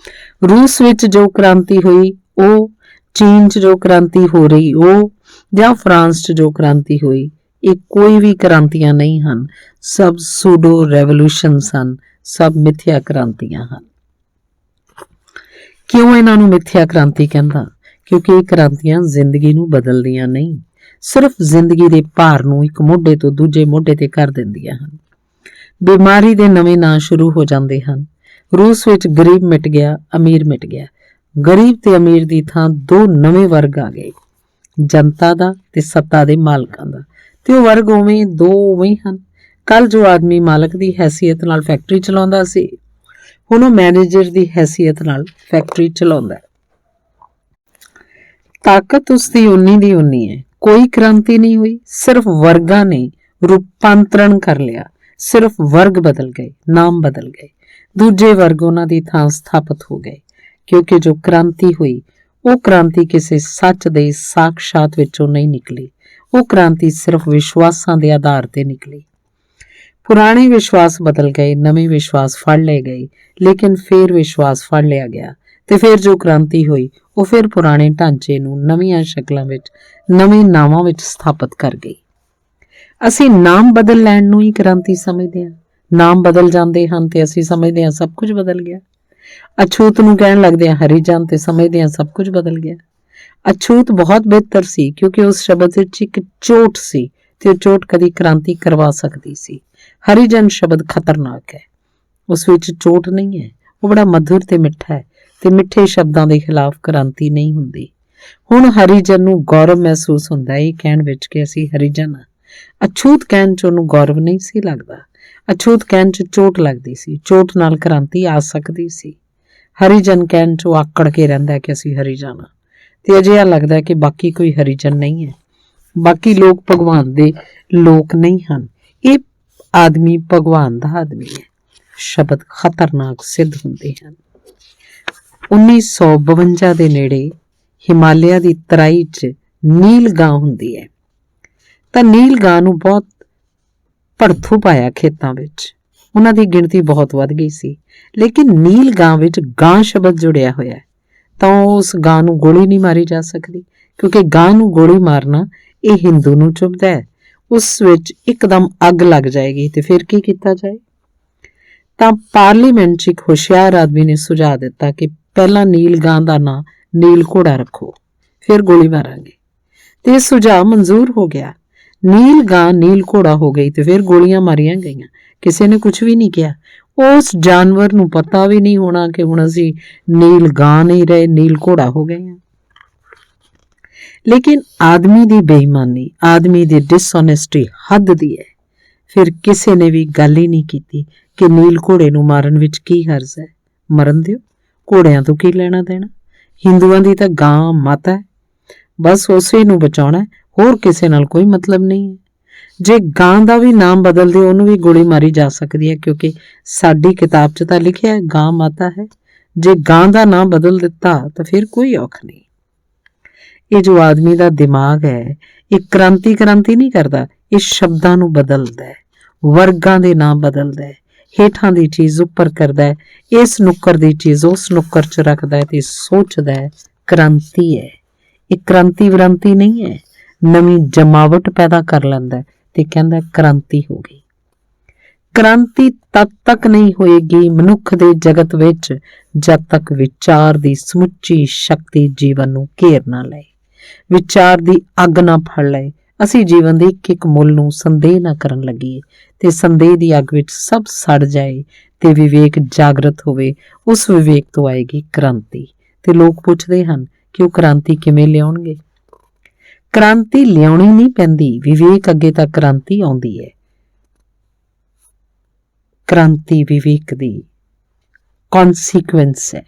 ਰੂਸ ਵਿੱਚ ਜੋ ਕ੍ਰਾਂਤੀ ਹੋਈ ਉਹ, ਚੀਨ 'ਚ ਜੋ ਕ੍ਰਾਂਤੀ ਹੋ ਰਹੀ ਉਹ, ਜਾਂ ਫਰਾਂਸ 'ਚ ਜੋ ਕ੍ਰਾਂਤੀ ਹੋਈ, ਇਹ ਕੋਈ ਵੀ ਕ੍ਰਾਂਤੀਆਂ ਨਹੀਂ ਹਨ। ਸਭ ਸੂਡੋ ਰੈਵੋਲੂਸ਼ਨਸ ਹਨ, ਸਭ ਮਿੱਥਿਆ ਕ੍ਰਾਂਤੀਆਂ ਹਨ। ਕਿਉਂ ਇਹਨਾਂ ਨੂੰ ਮਿੱਥਿਆ ਕ੍ਰਾਂਤੀ ਕਹਿੰਦਾ? ਕਿਉਂਕਿ ਇਹ ਕ੍ਰਾਂਤੀਆਂ ਜ਼ਿੰਦਗੀ ਨੂੰ ਬਦਲਦੀਆਂ ਨਹੀਂ, ਸਿਰਫ ਜ਼ਿੰਦਗੀ ਦੇ ਭਾਰ ਨੂੰ ਇੱਕ ਮੋਢੇ ਤੋਂ ਦੂਜੇ ਮੋਢੇ ਤੇ ਕਰ ਦਿੰਦੀਆਂ ਹਨ। ਬਿਮਾਰੀ ਦੇ ਨਵੇਂ ਨਾਂ ਸ਼ੁਰੂ ਹੋ ਜਾਂਦੇ ਹਨ। ਰੂਸ ਵਿੱਚ ਗਰੀਬ ਮਿਟ ਗਿਆ, ਅਮੀਰ ਮਿਟ ਗਿਆ। ਗਰੀਬ ਤੇ ਅਮੀਰ ਦੀ ਥਾਂ ਦੋ ਨਵੇਂ ਵਰਗ ਆ ਗਏ, ਜਨਤਾ ਦਾ ਤੇ ਸੱਤਾ ਦੇ ਮਾਲਕਾਂ ਦਾ। ਤੇ ਉਹ ਵਰਗ ਦੋ ਉਵੇਂ ਹਨ। ਕੱਲ ਜੋ ਆਦਮੀ ਮਾਲਕ ਦੀ ਹੈਸੀਅਤ ਨਾਲ ਫੈਕਟਰੀ ਚਲਾਉਂਦਾ ਸੀ, ਹੁਣ ਉਹ ਮੈਨੇਜਰ ਦੀ ਹੈਸੀਅਤ ਨਾਲ ਫੈਕਟਰੀ ਚਲਾਉਂਦਾ ਹੈ। ਤਾਕਤ ਉਸਦੀ ਉਨੀ ਦੀ ਉਨੀ ਹੈ। ਕੋਈ ਕ੍ਰਾਂਤੀ ਨਹੀਂ ਹੋਈ, ਸਿਰਫ ਵਰਗਾਂ ਨੇ ਰੂਪਾਂਤਰਣ ਕਰ ਲਿਆ। ਸਿਰਫ ਵਰਗ ਬਦਲ ਗਏ, ਨਾਮ ਬਦਲ ਗਏ, ਦੂਜੇ ਵਰਗ ਉਹਨਾਂ ਦੀ ਥਾਂ ਸਥਾਪਿਤ ਹੋ ਗਏ। ਕਿਉਂਕਿ ਜੋ ਕ੍ਰਾਂਤੀ ਹੋਈ, ਉਹ ਕ੍ਰਾਂਤੀ ਕਿਸੇ ਸੱਚ ਦੇ ਸਾਖਸ਼ਾਤ ਵਿੱਚੋਂ ਨਹੀਂ ਨਿਕਲੀ। ਉਹ ਕ੍ਰਾਂਤੀ ਸਿਰਫ ਵਿਸ਼ਵਾਸਾਂ ਦੇ ਆਧਾਰ ਤੇ ਨਿਕਲੀ। ਪੁਰਾਣੇ ਵਿਸ਼ਵਾਸ ਬਦਲ ਗਏ, ਨਵੇਂ ਵਿਸ਼ਵਾਸ ਫੜ ਲਏ ਗਏ, ਲੇਕਿਨ ਫਿਰ ਵਿਸ਼ਵਾਸ ਫੜ ਲਿਆ ਗਿਆ ਤੇ ਫਿਰ ਜੋ ਕ੍ਰਾਂਤੀ ਹੋਈ ਉਹ ਫਿਰ ਪੁਰਾਣੇ ਢਾਂਚੇ ਨੂੰ ਨਵੀਆਂ ਸ਼ਕਲਾਂ ਵਿੱਚ, ਨਵੇਂ ਨਾਵਾਂ ਵਿੱਚ ਸਥਾਪਿਤ ਕਰ ਗਈ। ਅਸੀਂ ਨਾਮ ਬਦਲ ਲੈਣ ਨੂੰ ਹੀ ਕ੍ਰਾਂਤੀ ਸਮਝਦੇ ਹਾਂ। ਨਾਮ ਬਦਲ ਜਾਂਦੇ ਹਨ ਤੇ ਅਸੀਂ ਸਮਝਦੇ ਹਾਂ ਸਭ ਕੁਝ ਬਦਲ ਗਿਆ। ਅਛੂਤ ਨੂੰ ਕਹਿਣ ਲੱਗਦੇ ਹਾਂ ਹਰੀਜਨ ਤੇ ਸਮਝਦੇ ਹਾਂ ਸਭ ਕੁਝ ਬਦਲ ਗਿਆ। ਅਛੂਤ ਬਹੁਤ ਬਿਹਤਰ ਸੀ ਕਿਉਂਕਿ ਉਸ ਸ਼ਬਦ ਵਿੱਚ ਇੱਕ ਚੋਟ ਸੀ ਤੇ ਉਹ ਚੋਟ ਕਦੀ ਕ੍ਰਾਂਤੀ ਕਰਵਾ ਸਕਦੀ ਸੀ। ਹਰੀਜਨ ਸ਼ਬਦ ਖਤਰਨਾਕ ਹੈ, ਉਸ ਵਿੱਚ ਚੋਟ ਨਹੀਂ ਹੈ, ਉਹ ਬੜਾ ਮਧੁਰ ਤੇ ਮਿੱਠਾ ਹੈ ਤੇ ਮਿੱਠੇ ਸ਼ਬਦਾਂ ਦੇ ਖਿਲਾਫ ਕ੍ਰਾਂਤੀ ਨਹੀਂ ਹੁੰਦੀ। ਹੁਣ ਹਰੀਜਨ ਨੂੰ ਗੌਰਵ ਮਹਿਸੂਸ ਹੁੰਦਾ ਹੈ ਇਹ ਕਹਿਣ ਵਿੱਚ ਕਿ ਅਸੀਂ ਹਰੀਜਨ ਹਾਂ। ਅਛੂਤ ਕਹਿਣ 'ਚ ਉਹਨੂੰ ਗੌਰਵ ਨਹੀਂ ਸੀ ਲੱਗਦਾ। ਅਛੂਤ ਕਹਿਣ 'ਚ ਚੋਟ ਲੱਗਦੀ ਸੀ, ਚੋਟ ਨਾਲ ਕ੍ਰਾਂਤੀ ਆ ਸਕਦੀ ਸੀ। ਹਰੀਜਨ ਕਹਿਣ 'ਚ ਉਹ ਆਕੜ ਕੇ ਰਹਿੰਦਾ ਕਿ ਅਸੀਂ ਹਰੀਜਨ ਹਾਂ ਤੇ ਅਜਿਹਾ ਲੱਗਦਾ ਕਿ ਬਾਕੀ ਕੋਈ ਹਰੀਜਨ ਨਹੀਂ ਹੈ, ਬਾਕੀ ਲੋਕ ਭਗਵਾਨ ਦੇ ਲੋਕ ਨਹੀਂ ਹਨ, ਇਹ ਆਦਮੀ ਭਗਵਾਨ ਦਾ ਆਦਮੀ ਹੈ। ਸ਼ਬਦ ਖਤਰਨਾਕ ਸਿੱਧ ਹੁੰਦੇ ਹਨ। 1952 ਦੇ ਨੇੜੇ ਹਿਮਾਲਿਆ ਦੀ ਤਰਾਈ 'ਚ ਨੀਲ ਗਾਂ ਹੁੰਦੀ ਹੈ ਤਾਂ ਨੀਲ ਗਾਂ ਨੂੰ ਬਹੁਤ ਭੜਥੂ ਪਾਇਆ ਖੇਤਾਂ ਵਿੱਚ। ਉਹਨਾਂ ਦੀ ਗਿਣਤੀ ਬਹੁਤ ਵੱਧ ਗਈ ਸੀ, ਲੇਕਿਨ ਨੀਲ ਗਾਂ ਵਿੱਚ ਗਾਂ ਸ਼ਬਦ ਜੁੜਿਆ ਹੋਇਆ ਤਾਂ ਉਸ ਗਾਂ ਨੂੰ ਗੋਲੀ ਨਹੀਂ ਮਾਰੀ ਜਾ ਸਕਦੀ ਕਿਉਂਕਿ ਗਾਂ ਨੂੰ ਗੋਲੀ ਮਾਰਨਾ ਇਹ ਹਿੰਦੂ ਨੂੰ ਚੁਭਦਾ ਹੈ। ਉਸ ਵਿੱਚ ਇੱਕਦਮ ਅੱਗ ਲੱਗ ਜਾਏਗੀ ਤੇ ਫਿਰ ਕੀ ਕੀਤਾ ਜਾਏ? ਤਾਂ ਪਾਰਲੀਮੈਂਟ 'ਚ ਇੱਕ ਹੁਸ਼ਿਆਰ ਆਦਮੀ ਨੇ ਸੁਝਾਅ ਦਿੱਤਾ ਕਿ ਪਹਿਲਾਂ ਨੀਲ ਗਾਂ ਦਾ ਨਾਂ ਨੀਲ ਘੋੜਾ ਰੱਖੋ, ਫਿਰ ਗੋਲੀ ਮਾਰਾਂਗੇ। ਤੇ ਇਹ ਸੁਝਾਅ ਮਨਜ਼ੂਰ ਹੋ ਗਿਆ। ਨੀਲ ਗਾਂ ਨੀਲ ਘੋੜਾ ਹੋ ਗਈ ਤੇ ਫਿਰ ਗੋਲੀਆਂ ਮਾਰੀਆਂ ਗਈਆਂ। ਕਿਸੇ ਨੇ ਕੁਝ ਵੀ ਨਹੀਂ ਕਿਹਾ। ਉਸ ਜਾਨਵਰ ਨੂੰ ਪਤਾ ਵੀ ਨਹੀਂ ਹੋਣਾ ਕਿ ਹੁਣ ਅਸੀਂ ਨੀਲ ਗਾਂ ਨਹੀਂ ਰਹੇ, ਨੀਲ ਘੋੜਾ ਹੋ ਗਏ ਹਾਂ। ਲੇਕਿਨ ਆਦਮੀ ਦੀ ਬੇਈਮਾਨੀ, ਆਦਮੀ ਦੀ ਡਿਸਓਨੈਸਟੀ ਹੱਦ ਦੀ ਹੈ। ਫਿਰ ਕਿਸੇ ਨੇ ਵੀ ਗੱਲ ਹੀ ਨਹੀਂ ਕੀਤੀ ਕਿ ਨੀਲ ਘੋੜੇ ਨੂੰ ਮਾਰਨ ਵਿੱਚ ਕੀ ਹਰਜ਼ ਹੈ। ਮਰਨ ਦਿਓ, ਘੋੜਿਆਂ ਤੋਂ ਕੀ ਲੈਣਾ ਦੇਣਾ। ਹਿੰਦੂਆਂ ਦੀ ਤਾਂ ਗਾਂ ਮਾਤਾ ਹੈ, ਬਸ ਉਸੇ ਨੂੰ ਬਚਾਉਣਾ, ਹੋਰ ਕਿਸੇ ਨਾਲ ਕੋਈ ਮਤਲਬ ਨਹੀਂ ਹੈ। ਜੇ ਗਾਂ ਦਾ ਵੀ ਨਾਮ ਬਦਲ ਦਿਓ ਉਹਨੂੰ ਵੀ ਗੋਲੀ ਮਾਰੀ ਜਾ ਸਕਦੀ ਹੈ ਕਿਉਂਕਿ ਸਾਡੀ ਕਿਤਾਬ 'ਚ ਤਾਂ ਲਿਖਿਆ ਹੈ ਗਾਂ ਮਾਤਾ ਹੈ। ਜੇ ਗਾਂ ਦਾ ਨਾਮ ਬਦਲ ਦਿੱਤਾ ਤਾਂ ਫਿਰ ਕੋਈ ਔਖ ਨਹੀਂ। ਇਹ ਜੋ ਆਦਮੀ ਦਾ ਦਿਮਾਗ ਹੈ ਇਹ ਕ੍ਰਾਂਤੀ ਨਹੀਂ ਕਰਦਾ, ਇਹ ਸ਼ਬਦਾਂ ਨੂੰ ਬਦਲਦਾ ਹੈ, ਵਰਗਾਂ ਦੇ ਨਾਮ ਬਦਲਦਾ ਹੈ, ਹੇਠਾਂ ਦੀ ਚੀਜ਼ ਉੱਪਰ ਕਰਦਾ ਹੈ, ਇਸ ਨੁੱਕਰ ਦੀ ਚੀਜ਼ ਉਸ ਨੁੱਕਰ 'ਚ ਰੱਖਦਾ ਹੈ ਤੇ ਸੋਚਦਾ ਹੈ। ਕ੍ਰਾਂਤੀ ਹੈ ਇਹ, ਕ੍ਰਾਂਤੀ ਵਰਾਂਤੀ ਨਹੀਂ ਹੈ। ਨਵੀਂ ਜਮਾਵਟ ਪੈਦਾ ਕਰ ਲੈਂਦਾ ਤੇ ਕਹਿੰਦਾ ਕ੍ਰਾਂਤੀ ਹੋ ਗਈ। ਕ੍ਰਾਂਤੀ ਤਦ ਤੱਕ ਨਹੀਂ ਹੋਏਗੀ ਮਨੁੱਖ ਦੇ ਜਗਤ ਵਿੱਚ ਜਦ ਤੱਕ ਵਿਚਾਰ ਦੀ ਸਮੁੱਚੀ ਸ਼ਕਤੀ ਜੀਵਨ ਨੂੰ ਘੇਰ ਨਾ ਲਏ, ਵਿਚਾਰ ਦੀ ਅੱਗ ਨਾ ਫੜ ਲਏ। ਅਸੀਂ ਜੀਵਨ ਦੇ ਇੱਕ ਇੱਕ ਮੁੱਲ ਨੂੰ ਸੰਦੇਹ ਨਾ ਕਰਨ ਲੱਗੀਏ ਤੇ ਸੰਦੇਹ ਦੀ ਅੱਗ ਵਿੱਚ ਸਭ ਸੜ ਜਾਏ ਤੇ ਵਿਵੇਕ ਜਾਗਰਤ ਹੋਵੇ। ਉਸ ਵਿਵੇਕ ਤੋਂ ਆਏਗੀ ਕ੍ਰਾਂਤੀ। ਤੇ ਲੋਕ ਪੁੱਛਦੇ ਹਨ ਕਿ ਉਹ ਕ੍ਰਾਂਤੀ ਕਿਵੇਂ ਲਿਆਉਣਗੇ। ਕ੍ਰਾਂਤੀ ਲਿਆਉਣੀ ਨਹੀਂ ਪੈਂਦੀ, ਵਿਵੇਕ ਅੱਗੇ ਤਾਂ ਕ੍ਰਾਂਤੀ ਆਉਂਦੀ ਹੈ। ਕ੍ਰਾਂਤੀ ਵਿਵੇਕ ਦੀ ਕੌਨਸੀਕੁਐਂਸ ਹੈ।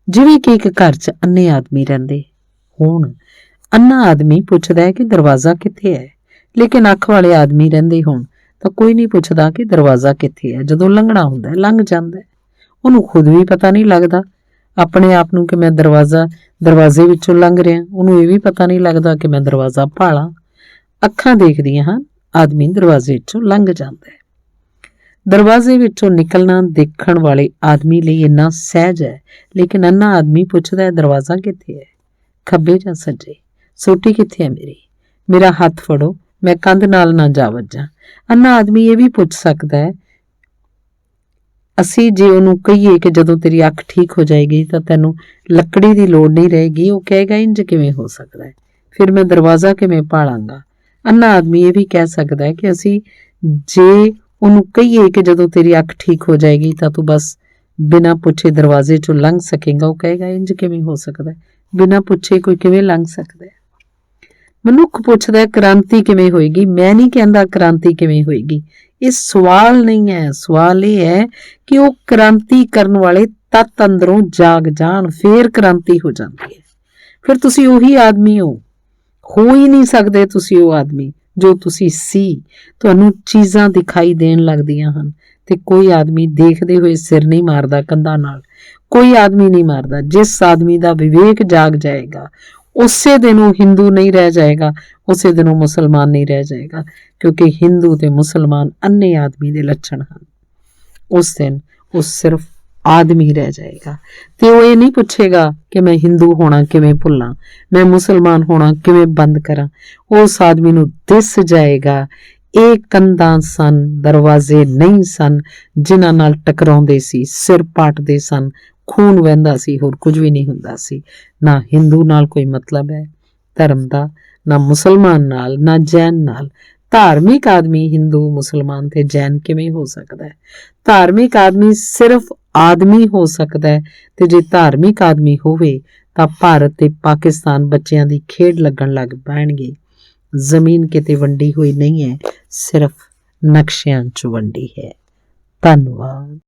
ਜਿਵੇਂ ਕਿ ਇੱਕ ਘਰ 'ਚ ਅੰਨੇ ਆਦਮੀ ਰਹਿੰਦੇ ਹੋਣ, ਅੰਨਾ ਆਦਮੀ ਪੁੱਛਦਾ ਹੈ ਕਿ ਦਰਵਾਜ਼ਾ ਕਿੱਥੇ ਹੈ, ਲੇਕਿਨ ਅੱਖ ਵਾਲੇ ਆਦਮੀ ਰਹਿੰਦੇ ਹੋਣ ਤਾਂ ਕੋਈ ਨਹੀਂ ਪੁੱਛਦਾ ਕਿ ਦਰਵਾਜ਼ਾ ਕਿੱਥੇ ਹੈ। ਜਦੋਂ ਲੰਘਣਾ ਹੁੰਦਾ ਲੰਘ ਜਾਂਦਾ, ਉਹਨੂੰ ਖੁਦ ਵੀ ਪਤਾ ਨਹੀਂ ਲੱਗਦਾ ਆਪਣੇ ਆਪ ਨੂੰ ਕਿ ਮੈਂ ਦਰਵਾਜ਼ੇ ਵਿੱਚੋਂ ਲੰਘ ਰਿਹਾ। ਉਹਨੂੰ ਇਹ ਵੀ ਪਤਾ ਨਹੀਂ ਲੱਗਦਾ ਕਿ ਮੈਂ ਦਰਵਾਜ਼ਾ ਭਾਲਾਂ। ਅੱਖਾਂ ਦੇਖਦੀਆਂ ਹਨ, ਆਦਮੀ ਦਰਵਾਜ਼ੇ ਵਿੱਚੋਂ ਲੰਘ ਜਾਂਦਾ ਹੈ। ਦਰਵਾਜ਼ੇ ਵਿੱਚੋਂ ਨਿਕਲਣਾ ਦੇਖਣ ਵਾਲੇ ਆਦਮੀ ਲਈ ਇੰਨਾ ਸਹਿਜ ਹੈ, ਲੇਕਿਨ ਅੰਨਾ ਆਦਮੀ ਪੁੱਛਦਾ ਹੈ ਦਰਵਾਜ਼ਾ ਕਿੱਥੇ ਹੈ, ਖੱਬੇ ਜਾਂ ਸੱਜੇ, ਸੋਟੀ ਕਿੱਥੇ ਹੈ ਮੇਰਾ ਹੱਥ ਫੜੋ, ਮੈਂ ਕੰਧ ਨਾਲ ਨਾ ਜਾ ਵੱਜਾਂ। ਅੰਨਾ ਆਦਮੀ ਇਹ ਵੀ ਪੁੱਛ ਸਕਦਾ ਹੈ। ਅਸੀਂ ਜੇ ਉਹਨੂੰ ਕਹੀਏ ਕਿ ਜਦੋਂ ਤੇਰੀ ਅੱਖ ਠੀਕ ਹੋ ਜਾਏਗੀ ਤਾਂ ਤੈਨੂੰ ਲੱਕੜੀ ਦੀ ਲੋੜ ਨਹੀਂ ਰਹੇਗੀ, ਉਹ ਕਹੇਗਾ ਇੰਜ ਕਿਵੇਂ ਹੋ ਸਕਦਾ ਹੈ, ਫਿਰ ਮੈਂ ਦਰਵਾਜ਼ਾ ਕਿਵੇਂ ਭਾਲਾਂਗਾ। ਅੰਨਾ ਆਦਮੀ ਇਹ ਵੀ ਕਹਿ ਸਕਦਾ ਹੈ ਕਿ ਅਸੀਂ ਜੇ ਉਹਨੂੰ ਕਹੀਏ ਕਿ ਜਦੋਂ ਤੇਰੀ ਅੱਖ ਠੀਕ ਹੋ ਜਾਏਗੀ ਤਾਂ ਤੂੰ ਬਸ ਬਿਨਾਂ ਪੁੱਛੇ ਦਰਵਾਜ਼ੇ 'ਚੋਂ ਲੰਘ ਸਕੇਗਾ, ਉਹ ਕਹੇਗਾ ਇੰਜ ਕਿਵੇਂ ਹੋ ਸਕਦਾ ਹੈ, ਬਿਨਾਂ ਪੁੱਛੇ ਕੋਈ ਕਿਵੇਂ ਲੰਘ ਸਕਦਾ ਹੈ। ਮਨੁੱਖ ਪੁੱਛਦਾ ਹੈ ਕ੍ਰਾਂਤੀ ਕਿਵੇਂ ਹੋਏਗੀ। ਮੈਂ ਨਹੀਂ ਕਹਿੰਦਾ ਕ੍ਰਾਂਤੀ ਕਿਵੇਂ ਹੋਏਗੀ, ਇਹ ਸਵਾਲ ਨਹੀਂ ਹੈ। ਸਵਾਲ ਇਹ ਹੈ ਕਿ ਉਹ ਕ੍ਰਾਂਤੀ ਕਰਨ ਵਾਲੇ ਤੱਤ ਅੰਦਰੋਂ ਜਾਗ ਜਾਣ, ਫੇਰ ਕ੍ਰਾਂਤੀ ਹੋ ਜਾਂਦੀ ਹੈ। ਫਿਰ ਤੁਸੀਂ ਉਹੀ ਆਦਮੀ ਹੋ ਹੀ ਨਹੀਂ ਸਕਦੇ। ਤੁਸੀਂ ਉਹ ਆਦਮੀ ਜੋ ਤੁਸੀਂ ਸੀ, ਤੁਹਾਨੂੰ ਚੀਜ਼ਾਂ ਦਿਖਾਈ ਦੇਣ ਲੱਗਦੀਆਂ ਹਨ ਤੇ ਕੋਈ ਆਦਮੀ ਦੇਖਦੇ ਹੋਏ ਸਿਰ ਨਹੀਂ ਮਾਰਦਾ ਕੰਧਾਂ ਨਾਲ, ਕੋਈ ਆਦਮੀ ਨਹੀਂ ਮਾਰਦਾ। ਜਿਸ ਆਦਮੀ ਦਾ ਵਿਵੇਕ ਜਾਗ ਜਾਏਗਾ ਉਸੇ ਦਿਨ ਉਹ ਹਿੰਦੂ ਨਹੀਂ ਰਹਿ ਜਾਏਗਾ, ਉਸੇ ਦਿਨ ਉਹ ਮੁਸਲਮਾਨ ਨਹੀਂ ਰਹਿ ਜਾਏਗਾ। ਕਿਉਂਕਿ ਹਿੰਦੂ ਤੇ ਮੁਸਲਮਾਨ ਅੰਨੇ ਆਦਮੀ ਦੇ ਲੱਛਣ ਹਨ। ਉਸ ਦਿਨ ਉਹ ਸਿਰਫ ਆਦਮੀ ਰਹਿ ਜਾਏਗਾ ਤੇ ਉਹ ਇਹ ਨਹੀਂ ਪੁੱਛੇਗਾ ਕਿ ਮੈਂ ਹਿੰਦੂ ਹੋਣਾ ਕਿਵੇਂ ਭੁੱਲਾਂ, ਮੈਂ ਮੁਸਲਮਾਨ ਹੋਣਾ ਕਿਵੇਂ ਬੰਦ ਕਰਾਂ। ਉਸ ਆਦਮੀ ਨੂੰ ਦਿਸ ਜਾਏਗਾ ਇਹ ਕੰਧਾਂ ਸਨ, ਦਰਵਾਜ਼ੇ ਨਹੀਂ ਸਨ ਜਿਨ੍ਹਾਂ ਨਾਲ ਟਕਰਾਉਂਦੇ ਸੀ, ਸਿਰ ਪਾਟਦੇ ਸਨ, ਖੂਨ ਵਹਿੰਦਾ ਸੀ, ਹੋਰ ਕੁਝ ਵੀ ਨਹੀਂ ਹੁੰਦਾ ਸੀ। ਨਾ ਹਿੰਦੂ ਨਾਲ ਕੋਈ ਮਤਲਬ ਹੈ ਧਰਮ ਦਾ, ਨਾ ਮੁਸਲਮਾਨ ਨਾਲ, ਨਾ ਜੈਨ ਨਾਲ। ਧਾਰਮਿਕ ਆਦਮੀ ਹਿੰਦੂ, ਮੁਸਲਮਾਨ ਤੇ ਜੈਨ ਕਿਵੇਂ ਹੋ ਸਕਦਾ ਹੈ? ਧਾਰਮਿਕ ਆਦਮੀ ਸਿਰਫ ਆਦਮੀ ਹੋ ਸਕਦਾ ਹੈ ਤੇ ਜੇ ਧਾਰਮਿਕ ਆਦਮੀ ਹੋਵੇ ਤਾਂ ਭਾਰਤ ਤੇ ਪਾਕਿਸਤਾਨ ਬੱਚਿਆਂ ਦੀ ਖੇਡ ਲੱਗਣ ਲੱਗ ਪੈਣਗੇ। ਜ਼ਮੀਨ ਕਿਤੇ ਵੰਡੀ ਹੋਈ ਨਹੀਂ ਹੈ, ਸਿਰਫ ਨਕਸ਼ਿਆਂ 'ਚ ਵੰਡੀ ਹੈ। ਧੰਨਵਾਦ।